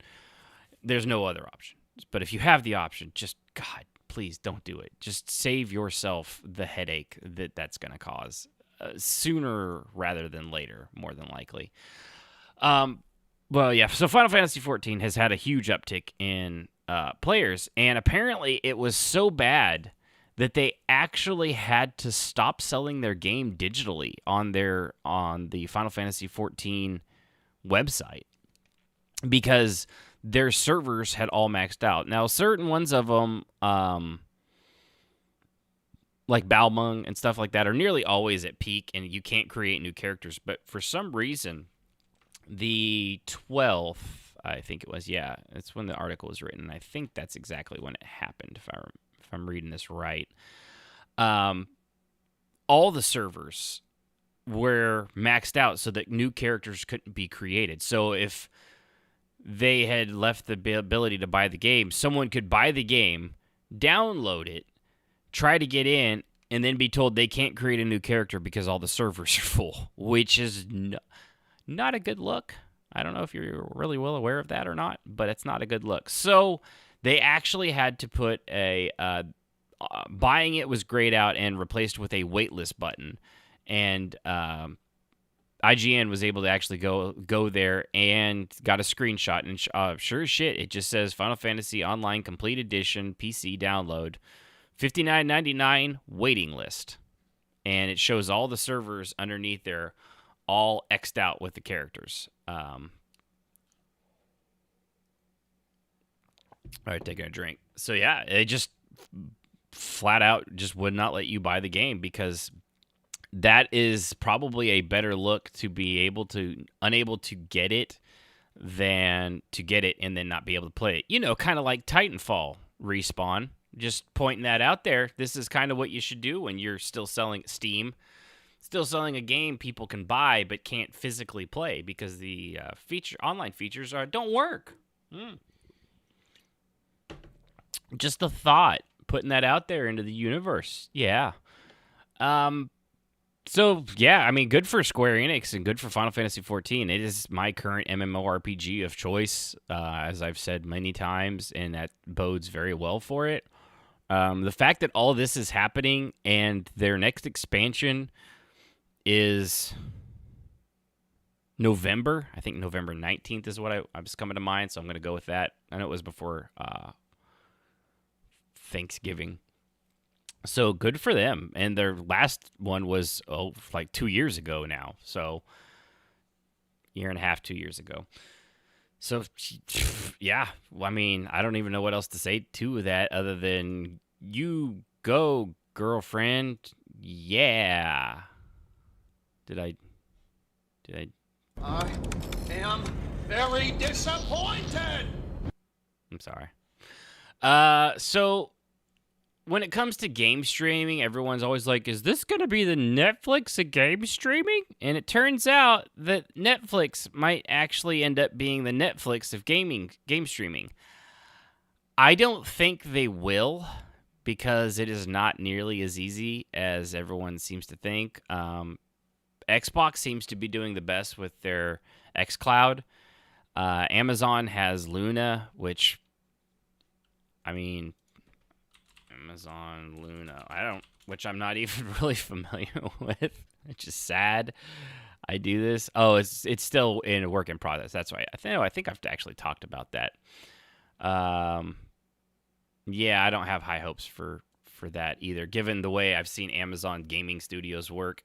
There's no other option. But if you have the option, just, God, please don't do it. Just save yourself the headache that's going to cause sooner rather than later, more than likely. Well, yeah, so Final Fantasy XIV has had a huge uptick in players, and apparently it was so bad that they actually had to stop selling their game digitally on the Final Fantasy XIV website because their servers had all maxed out. Now, certain ones of them, like Balmung and stuff like that, are nearly always at peak, and you can't create new characters. But for some reason, the 12th, I think it was, yeah, it's when the article was written. I think that's exactly when it happened, if I'm reading this right. All the servers were maxed out so that new characters couldn't be created. So if they had left the ability to buy the game, someone could buy the game, download it, try to get in, and then be told they can't create a new character because all the servers are full, which is not a good look. I don't know if you're really well aware of that or not, but it's not a good look. So they actually had to put buying it was grayed out and replaced with a waitlist button. And IGN was able to actually go there and got a screenshot, and sure as shit, it just says Final Fantasy Online Complete Edition PC download, $59.99 waiting list, and it shows all the servers underneath there, all X'd out with the characters. All right, taking a drink. So yeah, it just flat out just would not let you buy the game because that is probably a better look to be unable to get it than to get it and then not be able to play it. You know, kind of like Titanfall Respawn. Just pointing that out there. This is kind of what you should do when you're still selling still selling a game people can buy but can't physically play because the online features don't work. Just a thought, putting that out there into the universe. Yeah. So, yeah, I mean, good for Square Enix and good for Final Fantasy XIV. It is my current MMORPG of choice, as I've said many times, and that bodes very well for it. The fact that all this is happening and their next expansion is November. I think November 19th is what I was coming to mind, so I'm going to go with that. I know it was before Thanksgiving. So good for them. And their last one was, like 2 years ago now. So, year and a half, 2 years ago. So, yeah. I mean, I don't even know what else to say to that other than you go, girlfriend. Yeah. Did I I am very disappointed. I'm sorry. So when it comes to game streaming, everyone's always like, is this going to be the Netflix of game streaming? And it turns out that Netflix might actually end up being the Netflix of game streaming. I don't think they will, because it is not nearly as easy as everyone seems to think. Xbox seems to be doing the best with their xCloud. Amazon has Luna, which, I mean, Amazon Luna, which I'm not even really familiar with, which is sad. I do this. Oh, it's still in a work in progress. That's right. I think I've actually talked about that. Yeah, I don't have high hopes for that either, given the way I've seen Amazon gaming studios work.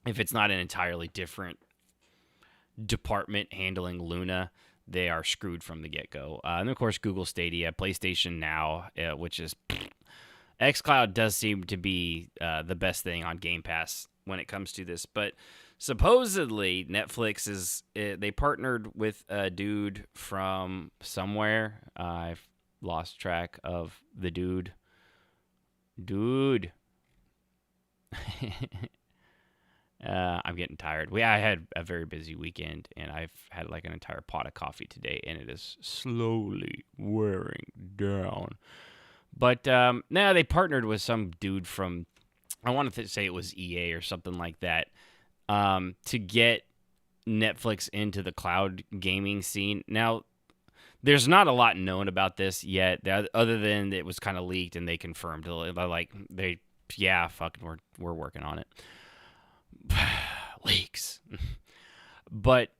If it's not an entirely different department handling Luna, they are screwed from the get-go. And, of course, Google Stadia, PlayStation Now, which is... xCloud does seem to be the best thing on Game Pass when it comes to this. But supposedly, Netflix they partnered with a dude from somewhere. I've lost track of the dude. I'm getting tired. I had a very busy weekend, and I've had like an entire pot of coffee today, and it is slowly wearing down. But now they partnered with some dude from, I wanted to say it was EA or something like that, to get Netflix into the cloud gaming scene. Now, there's not a lot known about this yet, other than it was kind of leaked and they confirmed. Fucking, we're working on it. Leaks. But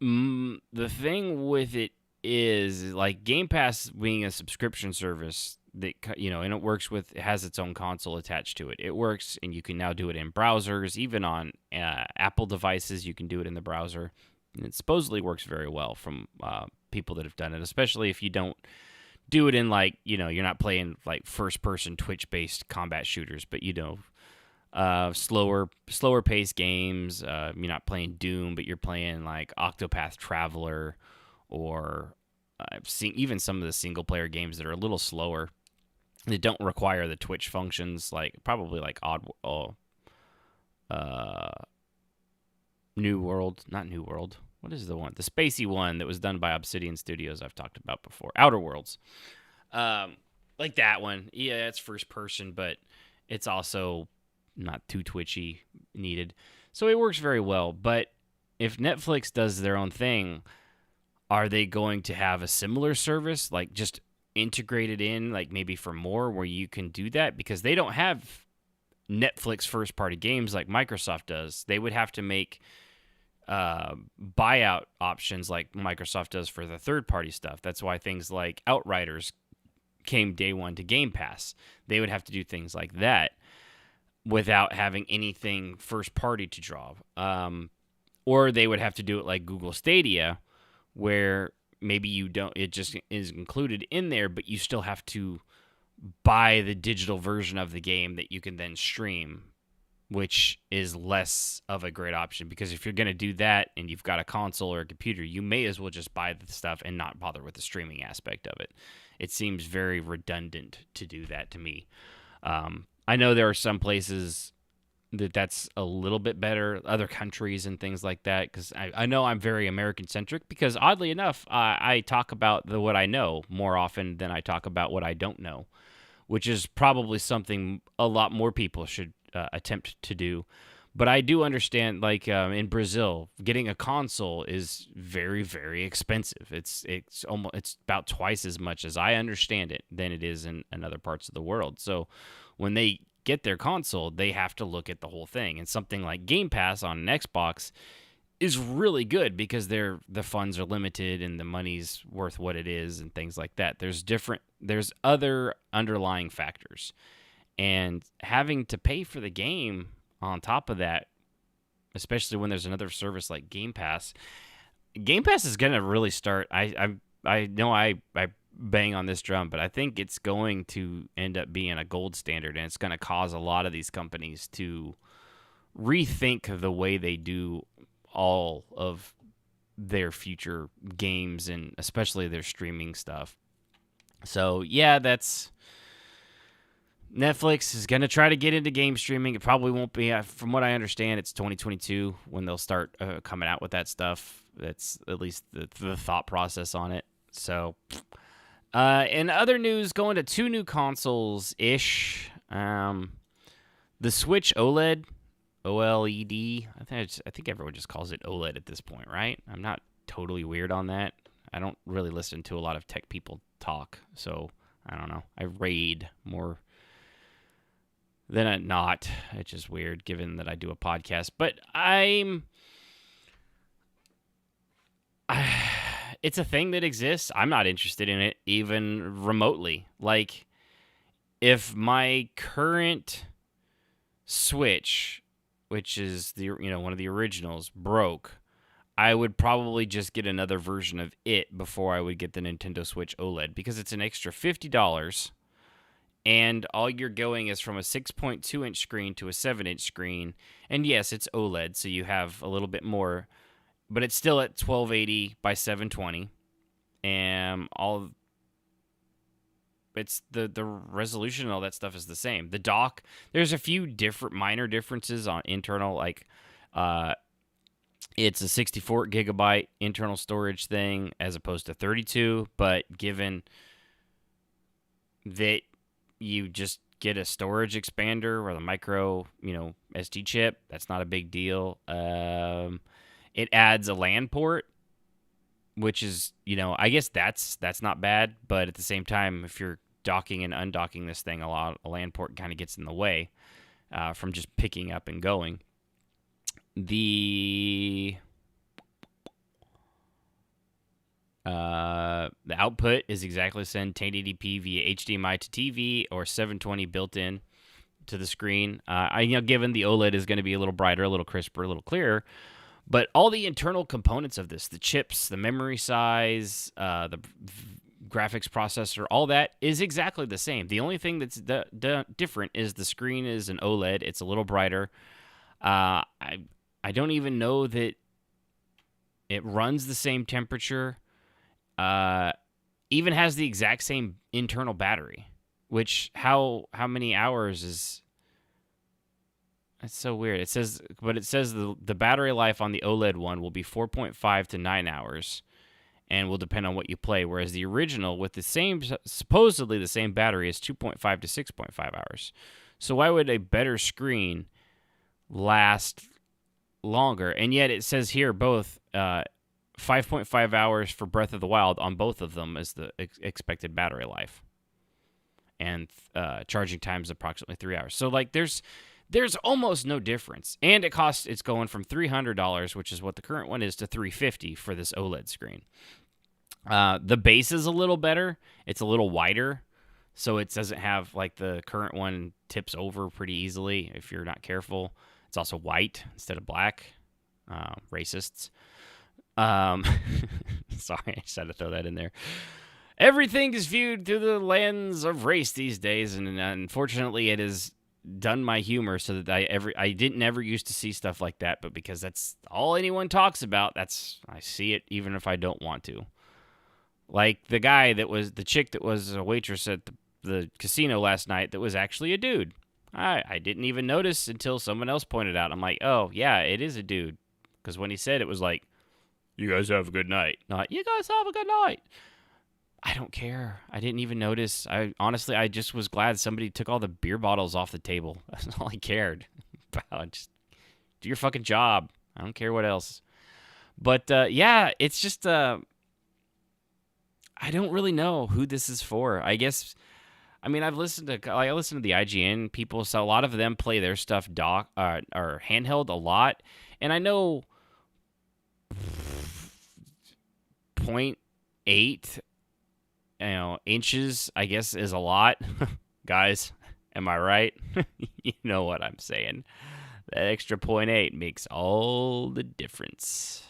the thing with it is, like, Game Pass being a subscription service that, and it has its own console attached to it. It works, and you can now do it in browsers, even on Apple devices. You can do it in the browser. And it supposedly works very well from people that have done it, especially if you don't do it in, like, you're not playing like first-person Twitch-based combat shooters, but slower paced games. You're not playing Doom, but you're playing like Octopath Traveler, or I've seen even some of the single player games that are a little slower, that don't require the Twitch functions, like probably like New World. What is the one? The spacey one that was done by Obsidian Studios I've talked about before. Outer Worlds. Like that one. Yeah, it's first person, but it's also not too twitchy needed. So it works very well. But if Netflix does their own thing, are they going to have a similar service, like just integrated in, like maybe for more, where you can do that? Because they don't have Netflix first-party games like Microsoft does. They would have to make buyout options like Microsoft does for the third-party stuff. That's why things like Outriders came day one to Game Pass. They would have to do things like that without having anything first-party to draw. Or they would have to do it like Google Stadia, where maybe you don't, it just is included in there, but you still have to buy the digital version of the game that you can then stream, which is less of a great option, because if you're going to do that and you've got a console or a computer, you may as well just buy the stuff and not bother with the streaming aspect of it. It seems very redundant to do that to me. I know there are some places that's a little bit better, other countries and things like that, because I know I'm very American-centric, because oddly enough, I talk about what I know more often than I talk about what I don't know, which is probably something a lot more people should attempt to do. But I do understand, like in Brazil, getting a console is very, very expensive. It's about twice as much, as I understand it, than it is in other parts of the world. So when they get their console, they have to look at the whole thing. And something like Game Pass on an Xbox is really good, because the funds are limited and the money's worth what it is and things like that. There's other underlying factors. And having to pay for the game on top of that, especially when there's another service like Game Pass is going to really start. I know I bang on this drum, but I think it's going to end up being a gold standard, and it's going to cause a lot of these companies to rethink the way they do all of their future games and especially their streaming stuff. So, yeah, that's... Netflix is going to try to get into game streaming. It probably won't be, from what I understand, it's 2022 when they'll start coming out with that stuff. That's at least the thought process on it. So, in other news, going to 2 new consoles-ish. The Switch OLED, OLED. I think everyone just calls it OLED at this point, right? I'm not totally weird on that. I don't really listen to a lot of tech people talk, so I don't know. I raid more than not. It's just weird given that I do a podcast. But it's a thing that exists. I'm not interested in it even remotely. Like, if my current Switch, which is one of the originals, broke, I would probably just get another version of it before I would get the Nintendo Switch OLED because it's an extra $50. And all you're going is from a 6.2-inch screen to a 7-inch screen. And yes, it's OLED, so you have a little bit more. But it's still at 1280 by 720. And it's the resolution and all that stuff is the same. The dock, there's a few different minor differences on internal, like it's a 64 gigabyte internal storage thing as opposed to 32. But given that you just get a storage expander or the micro, SD chip, that's not a big deal. It adds a LAN port, which is, I guess that's not bad. But at the same time, if you're docking and undocking this thing, a LAN port kind of gets in the way from just picking up and going. The output is exactly the same, 1080p via HDMI to TV or 720 built in to the screen. Given the OLED is going to be a little brighter, a little crisper, a little clearer, but all the internal components of this, the chips, the memory size, the graphics processor, all that is exactly the same. The only thing that's different is the screen is an OLED. It's a little brighter. I don't even know that it runs the same temperature. Even has the exact same internal battery, which how many hours is... That's so weird. It says the battery life on the OLED one will be 4.5 to 9 hours and will depend on what you play, whereas the original with the same, supposedly the same battery, is 2.5 to 6.5 hours. So why would a better screen last longer? And yet it says here both 5.5 hours for Breath of the Wild on both of them is the expected battery life. And charging time is approximately 3 hours. So like there's almost no difference. And it's going from $300, which is what the current one is, to $350 for this OLED screen. The base is a little better. It's a little wider. So it doesn't have, like, the current one tips over pretty easily if you're not careful. It's also white instead of black. Racists. Sorry, I just had to throw that in there. Everything is viewed through the lens of race these days, and unfortunately it has done my humor so that I didn't ever used to see stuff like that, but because that's all anyone talks about, I see it even if I don't want to. Like the chick that was a waitress at the casino last night that was actually a dude. I didn't even notice until someone else pointed out. I'm like, oh yeah, it is a dude. Because when he said it was like, you guys have a good night. Not, you guys have a good night. I don't care. I didn't even notice. I just was glad somebody took all the beer bottles off the table. That's all I cared about. Just do your fucking job. I don't care what else. But yeah, it's just I don't really know who this is for. I guess I listened to the IGN people, so a lot of them play their stuff or handheld a lot, and I know 0.8 inches, I guess, is a lot. Guys, am I right? You know what I'm saying. That extra 0.8 makes all the difference.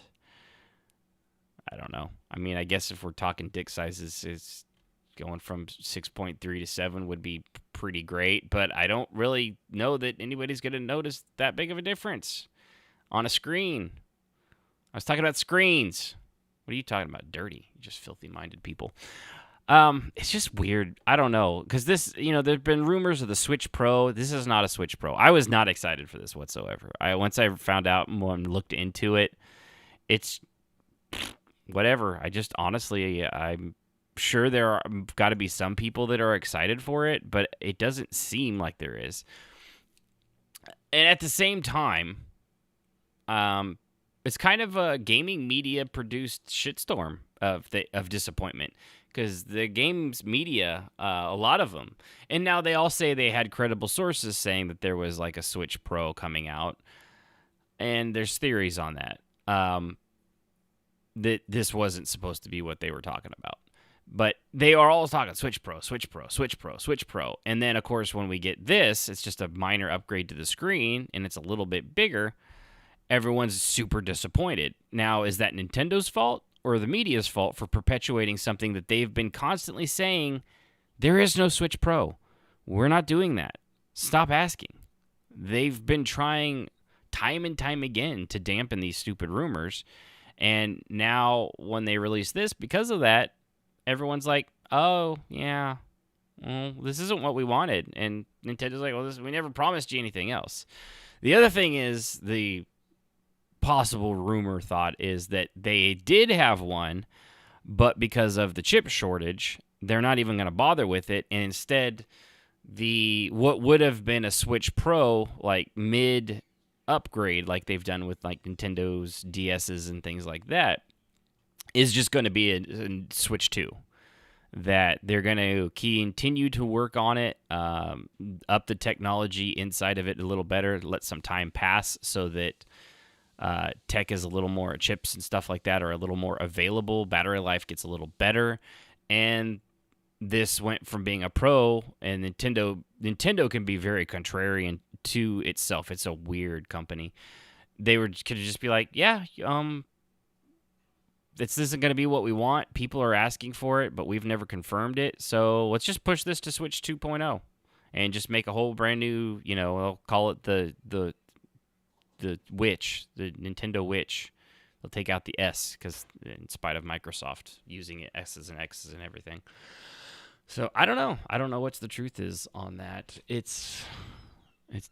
I don't know. I guess if we're talking dick sizes, it's Going from 6.3 to 7 would be pretty great, but I don't really know that anybody's going to notice that big of a difference on a screen. I was talking about screens. What are you talking about? Dirty. You just filthy-minded people. It's just weird. I don't know. Because this, there's been rumors of the Switch Pro. This is not a Switch Pro. I was not excited for this whatsoever. Once I found out more and looked into it, it's whatever. I'm sure there are got to be some people that are excited for it, but it doesn't seem like there is. And at the same time, it's kind of a gaming media produced shitstorm of disappointment, because the games media, a lot of them, and now they all say they had credible sources saying that there was like a Switch Pro coming out, and there's theories on that, that this wasn't supposed to be what they were talking about. But they are all talking Switch Pro, Switch Pro, Switch Pro, Switch Pro. And then, of course, when we get this, it's just a minor upgrade to the screen, and it's a little bit bigger. Everyone's super disappointed. Now, is that Nintendo's fault or the media's fault for perpetuating something that they've been constantly saying, there is no Switch Pro? We're not doing that. Stop asking. They've been trying time and time again to dampen these stupid rumors. And now when they release this, because of that, everyone's like, oh, yeah, well, this isn't what we wanted. And Nintendo's like, well, we never promised you anything else. The other thing is, the possible rumor thought is that they did have one, but because of the chip shortage, they're not even going to bother with it. And instead, what would have been a Switch Pro, like mid upgrade, like they've done with like Nintendo's DS's and things like that, is just going to be a Switch 2. That they're going to continue to work on it, up the technology inside of it a little better, let some time pass so that tech is a little more, chips and stuff like that are a little more available, battery life gets a little better, and this went from being a Pro, and Nintendo can be very contrarian to itself. It's a weird company. They could just be like, yeah, this isn't going to be what we want. People are asking for it, but we've never confirmed it. So let's just push this to Switch 2.0 and just make a whole brand new, I'll call it the Witch, the Nintendo Witch. They'll take out the S, because in spite of Microsoft using it S's and X's and everything. So I don't know. I don't know what the truth is on that. It's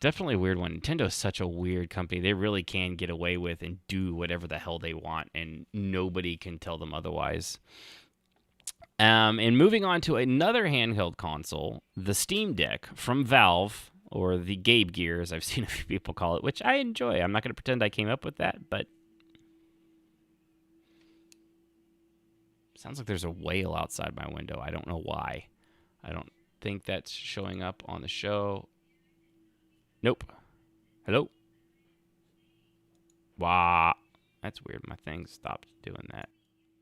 definitely a weird one. Nintendo's such a weird company. They really can get away with and do whatever the hell they want, and nobody can tell them otherwise. And moving on to another handheld console, the Steam Deck from Valve, or the Gabe Gear, as I've seen a few people call it, which I enjoy. I'm not going to pretend I came up with that, but sounds like there's a whale outside my window. I don't know why. I don't think that's showing up on the show. Nope. Hello? Wow. That's weird. My thing stopped doing that.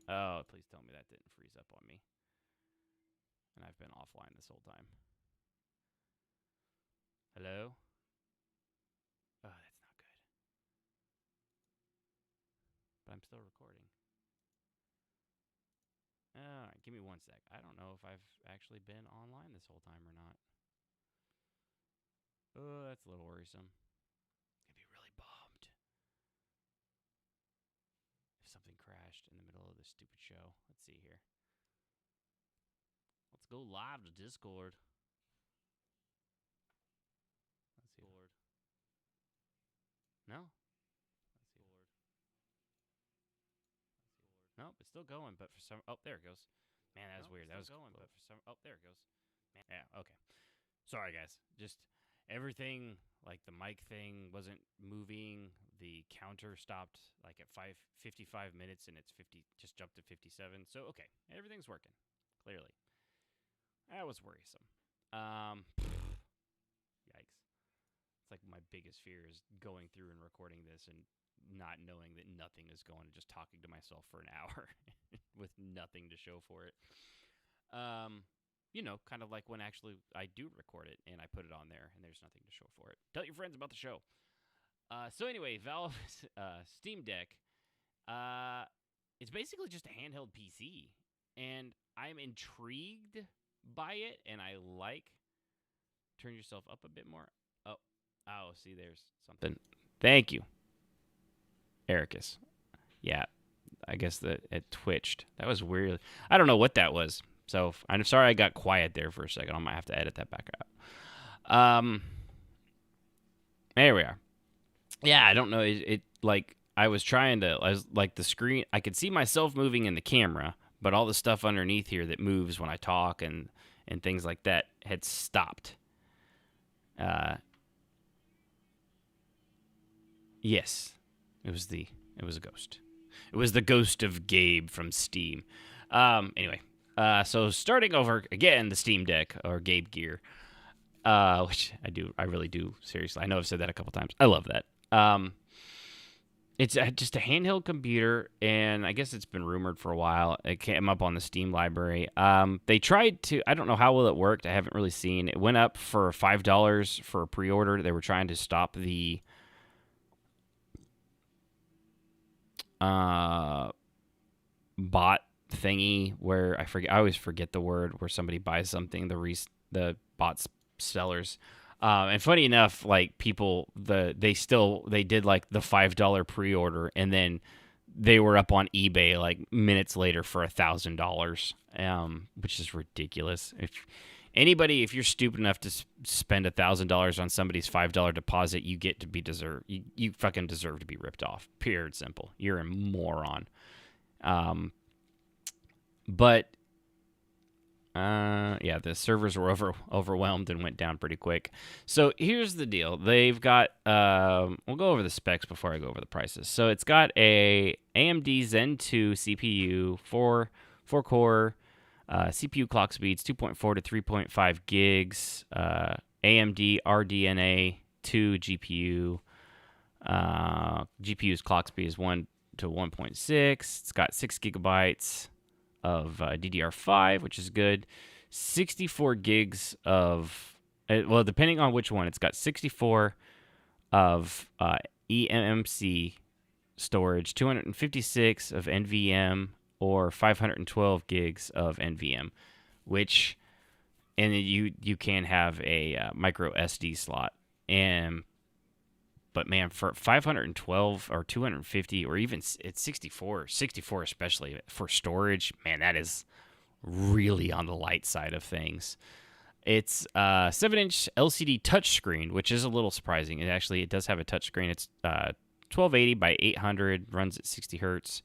Oh, please tell me that didn't freeze up on me. And I've been offline this whole time. Hello? Oh, that's not good. But I'm still recording. All right, give me 1 sec. I don't know if I've actually been online this whole time or not. Oh, that's a little worrisome. I'd be really bummed if something crashed in the middle of this stupid show. Let's see here. Let's go live to Discord. Let's see. No? Let's see. Nope, it's still going, but for some... Oh, there it goes. Man, that was weird. That was going, but for some... Oh, there it goes. Man, yeah, okay. Sorry, guys. Just... Everything, like the mic thing, wasn't moving. The counter stopped like at 55 minutes, and it's 50. Just jumped to 57. So okay, everything's working clearly. That was worrisome. Yikes! It's like my biggest fear is going through and recording this and not knowing that nothing is going, and just talking to myself for an hour with nothing to show for it. Kind of like when actually I do record it and I put it on there and there's nothing to show for it. Tell your friends about the show. So anyway, Valve's Steam Deck, it's basically just a handheld PC. and I'm intrigued by it, and I like. Turn yourself up a bit more. Oh, see, there's something. Thank you, Ericus. Yeah, I guess that it twitched. That was weird. I don't know what that was. So I'm sorry I got quiet there for a second. I might have to edit that back out. There we are. Yeah, I don't know. It like I was like the screen. I could see myself moving in the camera, but all the stuff underneath here that moves when I talk and things like that had stopped. Yes, it was a ghost. It was the ghost of Gabe from Steam. Anyway, so starting over again, the Steam Deck or Gabe Gear, which I really do seriously. I know I've said that a couple times. I love that. It's just a handheld computer, and I guess it's been rumored for a while. It came up on the Steam library. They tried to, I don't know how well it worked. I haven't really seen. It went up for $5 for a pre-order. They were trying to stop the bot thingy where I always forget the word, where somebody buys something, the bots sellers. And funny enough, like people, they did like the $5 pre-order, and then they were up on eBay like minutes later for $1,000, which is ridiculous. If you're stupid enough to spend $1,000 on somebody's $5 deposit, you get to be you fucking deserve to be ripped off. Period. Simple. You're a moron. But yeah, the servers were overwhelmed and went down pretty quick. So here's the deal. They've got, we'll go over the specs before I go over the prices. So it's got a AMD Zen 2 CPU, 4-core, CPU clock speeds 2.4 to 3.5 gigs, AMD RDNA 2 GPU. GPU's clock speed is 1 to 1.6. It's got 6 gigabytes of DDR5, which is good. 64 gigs of, well, depending on which one, it's got 64 of eMMC storage, 256 of NVM, or 512 gigs of NVM, and you can have a micro SD slot. But man, for 512 or 250 or even it's 64 especially for storage, man, that is really on the light side of things. It's a 7-inch LCD touchscreen, which is a little surprising. It does have a touchscreen. It's 1280 by 800, runs at 60 hertz.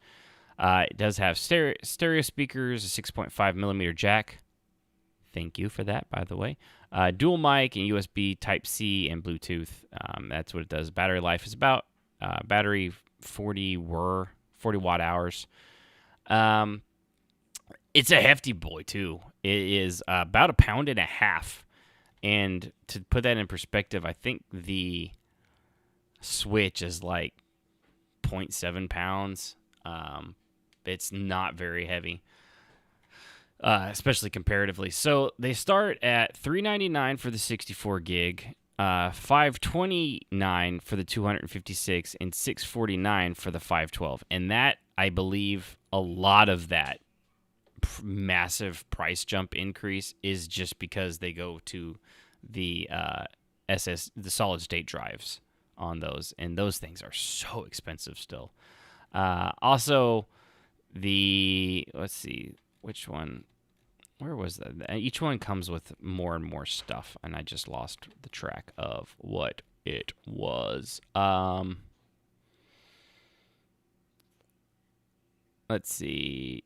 It does have stereo speakers, a 6.5 millimeter jack. Thank you for that, by the way. Dual mic and USB Type-C and Bluetooth. That's what it does. Battery life is about battery 40 watt hours. It's a hefty boy too. It is about 1.5 pounds. And to put that in perspective, I think the Switch is like 0.7 pounds. It's not very heavy. Especially comparatively. So they start at $399 for the 64 gig, $529 for the 256, and $649 for the 512. And that, I believe, a lot of that massive price jump increase is just because they go to the the solid state drives on those, and those things are so expensive still. Also, let's see. Which one? Where was that? Each one comes with more and more stuff, and I just lost the track of what it was. Let's see.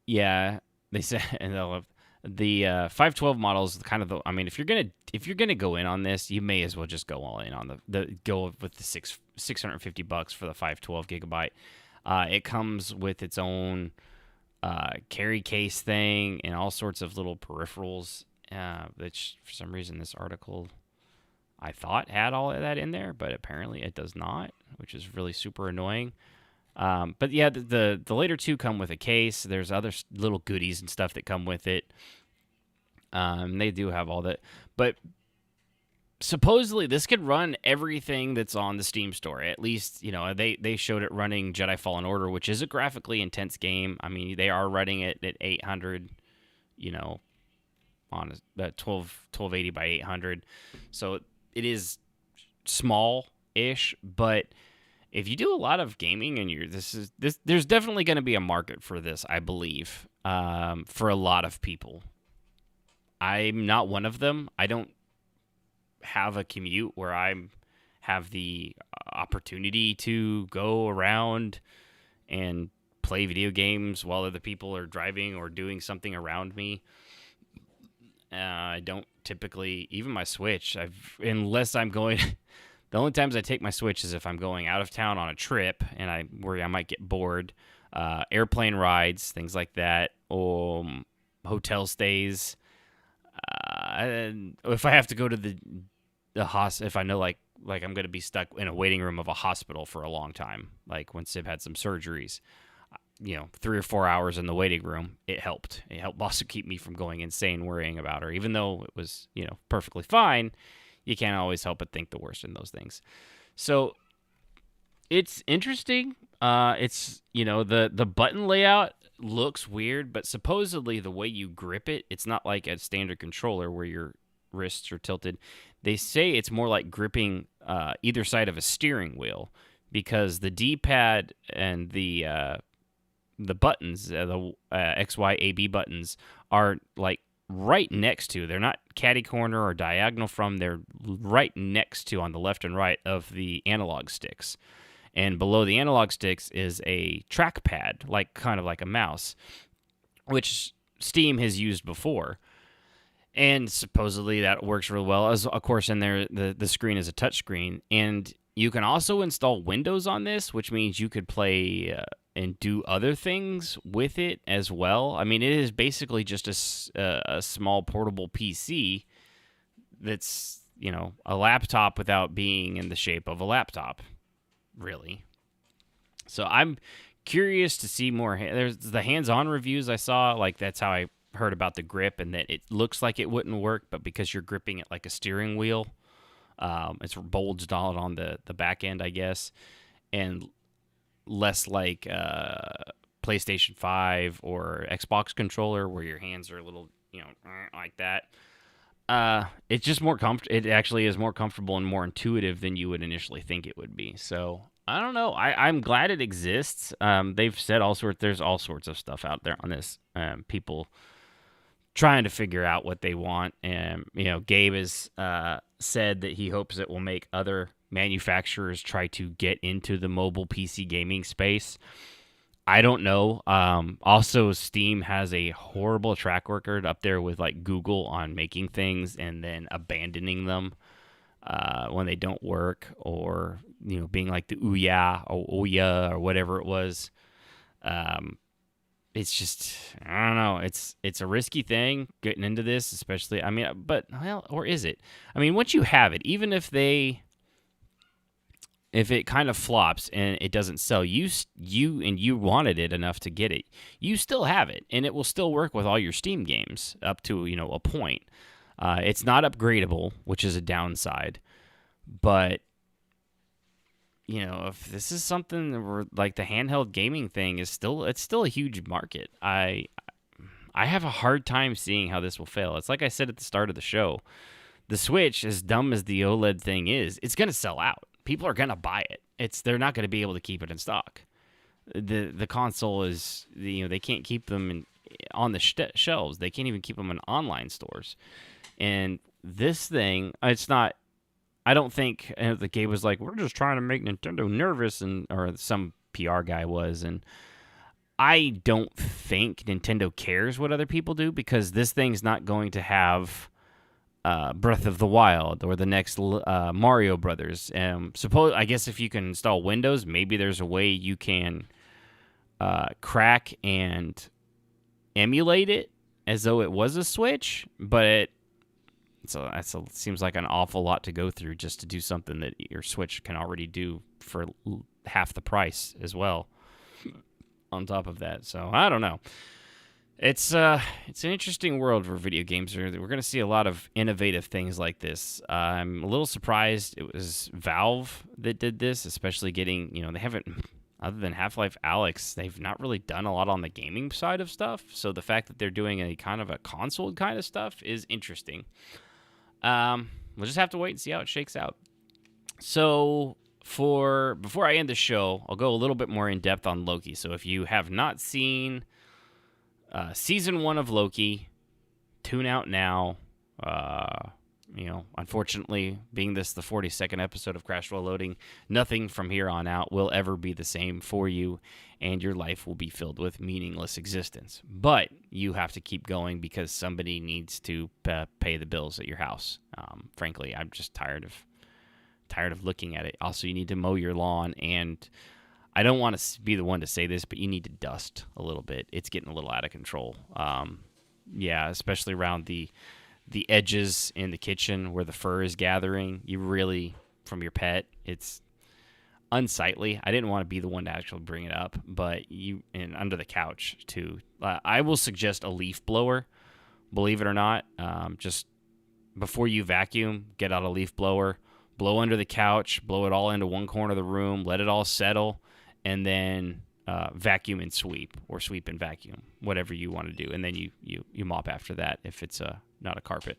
Yeah, they said the 512 models kind of. I mean, if you're gonna go in on this, you may as well just go all in on go with the $650 for the 512 gigabyte. It comes with its own carry case thing and all sorts of little peripherals, which for some reason this article I thought had all of that in there, but apparently it does not, which is really super annoying. But yeah, the later two come with a case. There's other little goodies and stuff that come with it. They do have all that, but supposedly this could run everything that's on the Steam store. At least, they showed it running Jedi Fallen Order, which is a graphically intense game. I mean, they are running it at 800, on a 1280 by 800. So it is small-ish, but if you do a lot of gaming and there's definitely going to be a market for this, I believe, for a lot of people. I'm not one of them. I don't have a commute where I have the opportunity to go around and play video games while other people are driving or doing something around me. I don't typically, even my Switch, unless I'm going, the only times I take my Switch is if I'm going out of town on a trip and I might get bored. Airplane rides, things like that, or hotel stays. And if I have to go to the hospital, if I know like I'm going to be stuck in a waiting room of a hospital for a long time, like when Sib had some surgeries, 3 or 4 hours in the waiting room, it helped. It helped also keep me from going insane worrying about her. Even though it was, perfectly fine, you can't always help but think the worst in those things. So it's interesting. It's, the button layout looks weird, but supposedly the way you grip it, it's not like a standard controller where your wrists are tilted. They say it's more like gripping either side of a steering wheel, because the D-pad and the buttons, the X, Y, A, B buttons, are like right next to. They're not catty corner or diagonal from. They're right next to, on the left and right of the analog sticks. And below the analog sticks is a trackpad, kind of like a mouse, which Steam has used before. And supposedly that works real well. As of course, in there, the screen is a touch screen. And you can also install Windows on this, which means you could play and do other things with it as well. I mean, it is basically just a small portable PC that's, a laptop without being in the shape of a laptop, really. So I'm curious to see more. There's the hands-on reviews I saw, that's how I heard about the grip, and that it looks like it wouldn't work, but because you're gripping it like a steering wheel, it's bulged on the back end, I guess, and less like PlayStation 5 or Xbox controller where your hands are a little, like that. It's just more it actually is more comfortable and more intuitive than you would initially think it would be. So I don't know. I'm glad it exists. They've said there's all sorts of stuff out there on this. People trying to figure out what they want. And, Gabe has said that he hopes it will make other manufacturers try to get into the mobile PC gaming space. I don't know. Also, Steam has a horrible track record up there with Google on making things and then abandoning them when they don't work, or being like the Ouya or whatever it was. It's just, I don't know. It's a risky thing getting into this, especially. I mean, or is it? I mean, once you have it, even if it kind of flops and it doesn't sell, you wanted it enough to get it, you still have it, and it will still work with all your Steam games up to a point. It's not upgradable, which is a downside, but if this is something where the handheld gaming thing is still a huge market, I have a hard time seeing how this will fail. It's like I said at the start of the show, the Switch, as dumb as the OLED thing is, it's going to sell out. People are going to buy it. They're not going to be able to keep it in stock. The console is, they can't keep them on the shelves. They can't even keep them in online stores. And this thing, it's not, I don't think the Gabe was like, we're just trying to make Nintendo nervous, or some PR guy was. And I don't think Nintendo cares what other people do, because this thing's not going to have Breath of the Wild or the next Mario Brothers. I guess if you can install Windows, maybe there's a way you can crack and emulate it as though it was a Switch, but it seems like an awful lot to go through just to do something that your Switch can already do for half the price as well on top of that. So I don't know. It's an interesting world where video games are. We're going to see a lot of innovative things like this. I'm a little surprised it was Valve that did this, especially getting, they haven't, other than Half-Life Alyx, they've not really done a lot on the gaming side of stuff. So the fact that they're doing a kind of a console kind of stuff is interesting. We'll just have to wait and see how it shakes out. So before I end the show, I'll go a little bit more in depth on Loki. So if you have not seen Season 1 of Loki, tune out now. Unfortunately, being this the 42nd episode of Crash While Loading, nothing from here on out will ever be the same for you, and your life will be filled with meaningless existence. But you have to keep going because somebody needs to pay the bills at your house. Frankly, I'm just tired of looking at it. Also, you need to mow your lawn, and I don't want to be the one to say this, but you need to dust a little bit. It's getting a little out of control. Especially around the edges in the kitchen where the fur is gathering. You really, from your pet, it's unsightly. I didn't want to be the one to actually bring it up, but and under the couch too. I will suggest a leaf blower, believe it or not. Just before you vacuum, get out a leaf blower, blow under the couch, blow it all into one corner of the room, let it all settle, and then vacuum and sweep, or sweep and vacuum, whatever you want to do. And then you mop after that if it's not a carpet.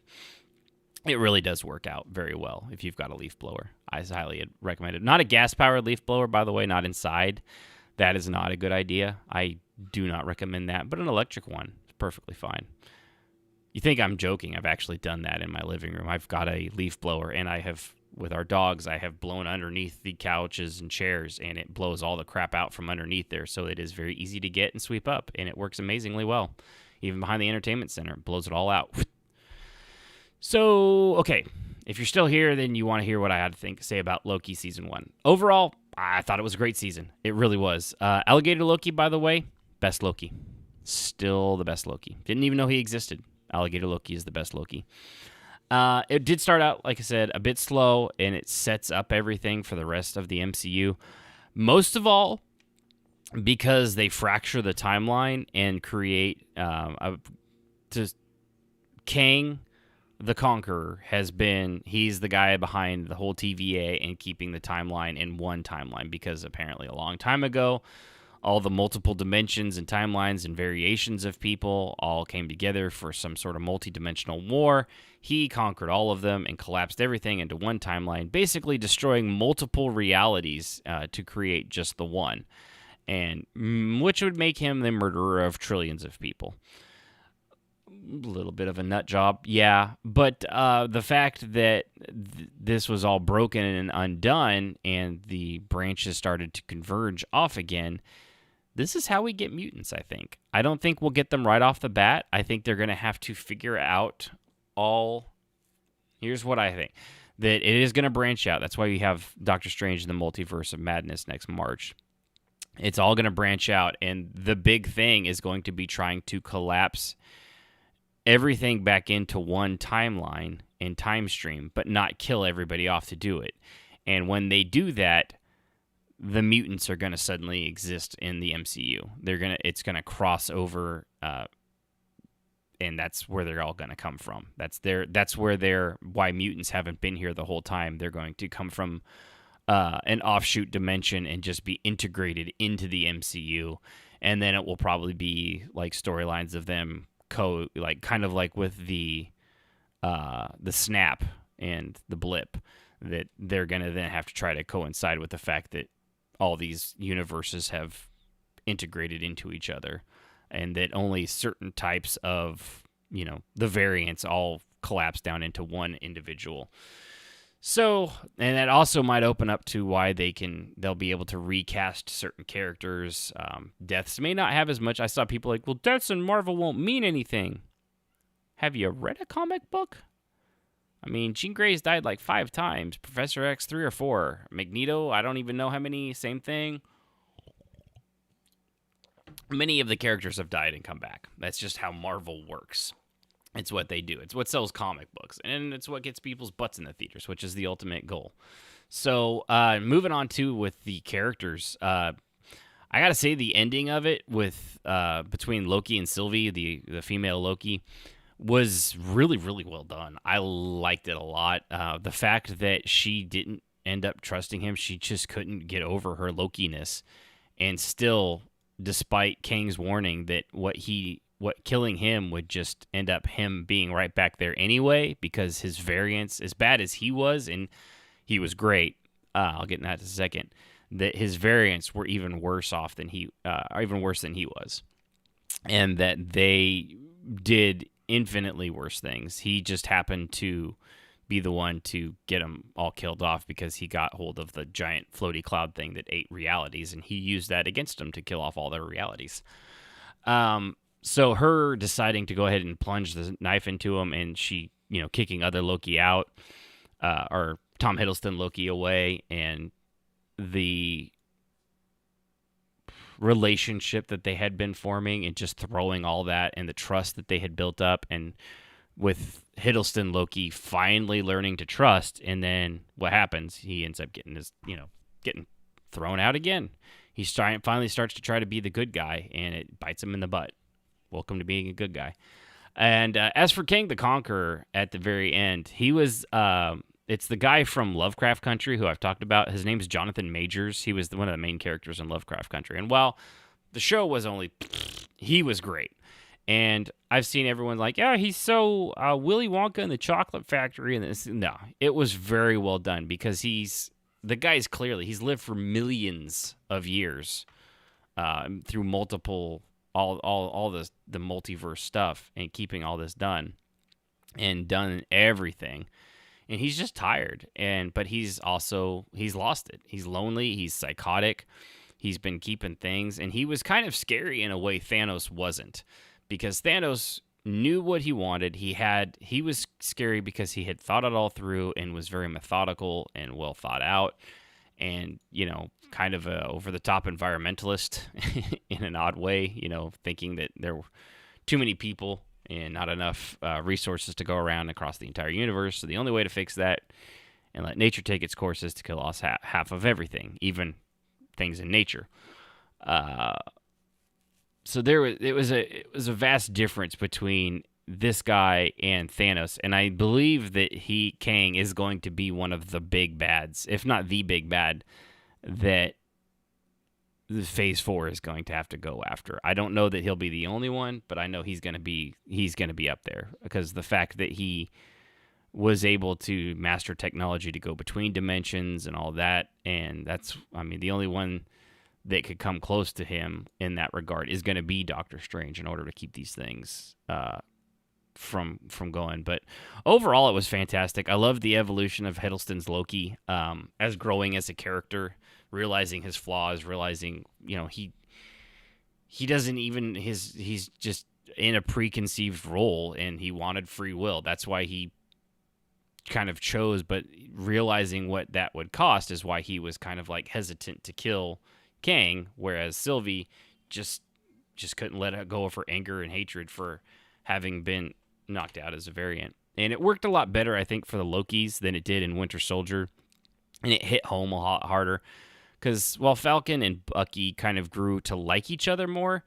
It really does work out very well if you've got a leaf blower. I highly recommend it. Not a gas-powered leaf blower, by the way, not inside. That is not a good idea. I do not recommend that, but an electric one is perfectly fine. You think I'm joking. I've actually done that in my living room. I've got a leaf blower, and with our dogs, I have blown underneath the couches and chairs, and it blows all the crap out from underneath there, so it is very easy to get and sweep up, and it works amazingly well. Even behind the entertainment center, it blows it all out. So, okay, if you're still here, then you want to hear what I had to say about Loki Season 1. Overall, I thought it was a great season. It really was. Alligator Loki, by the way, best Loki. Still the best Loki. Didn't even know he existed. Alligator Loki is the best Loki. It did start out, like I said, a bit slow, and it sets up everything for the rest of the MCU. Most of all, because they fracture the timeline and create Kang the Conqueror he's the guy behind the whole TVA and keeping the timeline in one timeline, because apparently a long time ago, all the multiple dimensions and timelines and variations of people all came together for some sort of multi-dimensional war. He conquered all of them and collapsed everything into one timeline, basically destroying multiple realities to create just the one, and which would make him the murderer of trillions of people. A little bit of a nut job, yeah, but the fact that this was all broken and undone and the branches started to converge off again, this is how we get mutants, I think. I don't think we'll get them right off the bat. I think they're going to have to figure out here's what I think, that it is going to branch out. That's why we have Doctor Strange in the Multiverse of Madness next March. It's all going to branch out, and the big thing is going to be trying to collapse everything back into one timeline and time stream, but not kill everybody off to do it. And when they do that, the mutants are going to suddenly exist in the MCU. It's going to cross over, and that's where they're all going to come from. Why mutants haven't been here the whole time. They're going to come from an offshoot dimension and just be integrated into the MCU. And then it will probably be like storylines of them kind of like with the snap and the blip, that they're going to then have to try to coincide with the fact that all these universes have integrated into each other, and that only certain types of, the variants all collapse down into one individual. So, and that also might open up to why they'll be able to recast certain characters. Deaths may not have as much. I saw people like, well, deaths in Marvel won't mean anything. Have you read a comic book? I mean, Jean Grey's died like 5 times. Professor X 3 or 4. Magneto, I don't even know how many. Same thing. Many of the characters have died and come back. That's just how Marvel works. It's what they do. It's what sells comic books. And it's what gets people's butts in the theaters, which is the ultimate goal. So, moving on with the characters. I gotta say the ending of it with between Loki and Sylvie, the female Loki, was really, really well done. I liked it a lot. The fact that she didn't end up trusting him, she just couldn't get over her Loki-ness, and still, despite Kang's warning that what killing him would just end up him being right back there anyway, because his variance, as bad as he was, and he was great. I'll get into that in a second. That his variants were even worse off than even worse than he was, and that they did infinitely worse things. He just happened to be the one to get them all killed off because he got hold of the giant floaty cloud thing that ate realities, and he used that against them to kill off all their realities. So her deciding to go ahead and plunge the knife into him, and she, kicking other Loki out, or Tom Hiddleston Loki away, and the relationship that they had been forming, and just throwing all that and the trust that they had built up, and with Hiddleston Loki finally learning to trust, and then what happens? He ends up getting getting thrown out again. He finally starts to try to be the good guy, and it bites him in the butt. Welcome to being a good guy. And as for Kang the Conqueror at the very end, he was it's the guy from Lovecraft Country who I've talked about. His name is Jonathan Majors. He was one of the main characters in Lovecraft Country. And while the show was he was great. And I've seen everyone like, yeah, he's so Willy Wonka in the Chocolate Factory. And this, no, it was very well done, because he's lived for millions of years through multiple, all the multiverse stuff, and keeping all this done and done everything. And he's just tired, but he's lost it. He's lonely. He's psychotic. He's been keeping things, and he was kind of scary in a way Thanos wasn't, because Thanos knew what he wanted. He was scary because he had thought it all through and was very methodical and well thought out, and kind of a over the top environmentalist in an odd way. Thinking that there were too many people and not enough resources to go around across the entire universe. So the only way to fix that and let nature take its course is to kill off half of everything, even things in nature. So it was a vast difference between this guy and Thanos, and I believe that Kang is going to be one of the big bads, if not the big bad, that the Phase 4 is going to have to go after. I don't know that he'll be the only one, but I know he's going to be up there, because the fact that he was able to master technology to go between dimensions and all that, and the only one that could come close to him in that regard is going to be Doctor Strange, in order to keep these things from going. But overall, it was fantastic. I love the evolution of Hiddleston's Loki, as growing as a character, realizing his flaws, realizing he doesn't even he's just in a preconceived role, and he wanted free will. That's why he kind of chose, but realizing what that would cost is why he was kind of like hesitant to kill Kang, whereas Sylvie just couldn't let it go of her anger and hatred for having been knocked out as a variant. And it worked a lot better, I think, for the Lokis than it did in Winter Soldier, and it hit home a lot harder, because while Falcon and Bucky kind of grew to like each other more,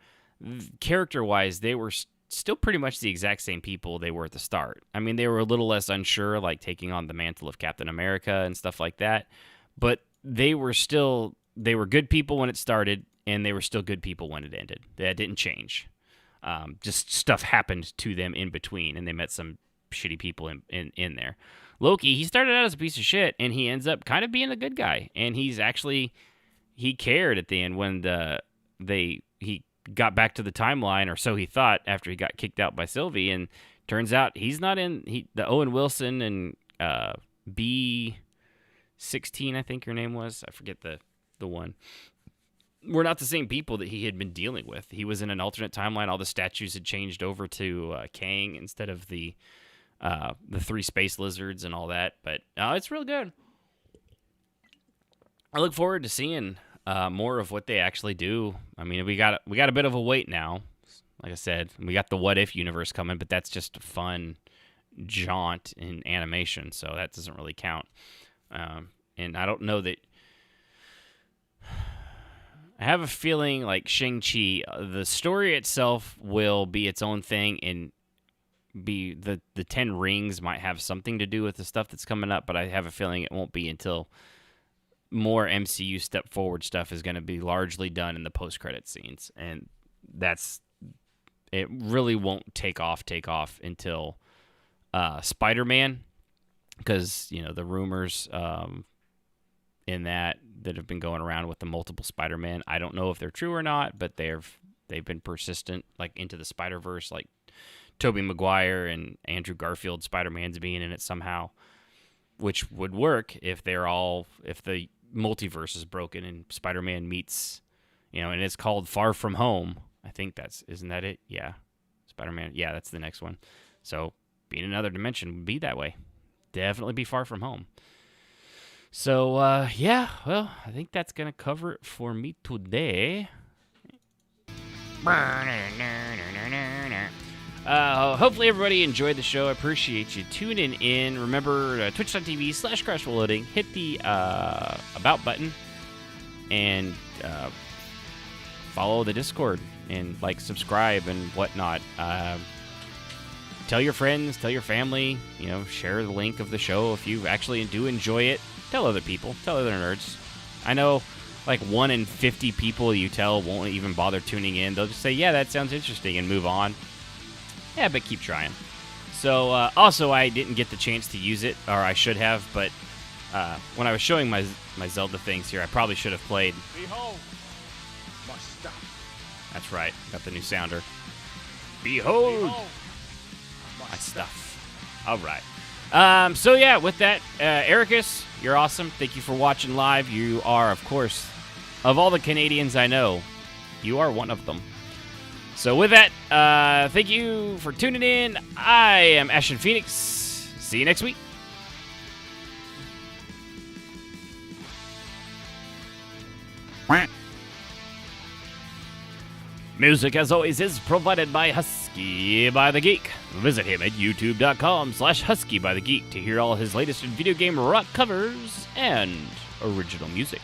character-wise, they were still pretty much the exact same people they were at the start. I mean, they were a little less unsure, like taking on the mantle of Captain America and stuff like that, but they were good people when it started, and they were still good people when it ended. That didn't change. Just stuff happened to them in between, and they met some shitty people in there. Loki, he started out as a piece of shit, and he ends up kind of being a good guy, and he cared at the end when he got back to the timeline, or so he thought, after he got kicked out by Sylvie, and turns out he's not in the Owen Wilson and B16, I think your name was. I forget the one. We're not the same people that he had been dealing with. He was in an alternate timeline. All the statues had changed over to Kang instead of the 3 space lizards and all that. But it's real good. I look forward to seeing more of what they actually do. I mean, we got a bit of a wait now. Like I said, we got the What If universe coming, but that's just a fun jaunt in animation, so that doesn't really count. And I don't know that. I have a feeling like Shang-Chi, the story itself will be its own thing, and be the 10 rings might have something to do with the stuff that's coming up, but I have a feeling it won't be until more MCU step forward stuff is going to be largely done in the post-credit scenes, and it really won't take off until Spider-Man, because the rumors in that have been going around with the multiple Spider-Man. I don't know if they're true or not, but they've been persistent, like Into the Spider-Verse, like Tobey Maguire and Andrew Garfield Spider-Man's being in it somehow, which would work if the multiverse is broken and Spider-Man meets, and it's called Far From Home. I think isn't that it? Yeah. Spider-Man. Yeah, that's the next one. So being another dimension would be that way. Definitely be Far From Home. So, yeah, well, I think that's going to cover it for me today. Hopefully everybody enjoyed the show. I appreciate you tuning in. Remember, twitch.tv/crashloading. Hit the About button and follow the Discord and subscribe and whatnot. Tell your friends, tell your family, share the link of the show if you actually do enjoy it. Tell other people, tell other nerds. I know 1 in 50 people you tell won't even bother tuning in. They'll just say, yeah, that sounds interesting, and move on. Yeah, but keep trying. So, also, I didn't get the chance to use it, or I should have, but when I was showing my Zelda things here, I probably should have played. Behold, my stuff. That's right, got the new sounder. Behold my stuff. All right. So, yeah, with that, Ericus, you're awesome. Thank you for watching live. You are, of course, of all the Canadians I know, you are one of them. So with that, thank you for tuning in. I am Ashen Phoenix. See you next week. Music, as always, is provided by Husky by the Geek. Visit him at youtube.com/HuskyByTheGeek to hear all his latest video game rock covers and original music.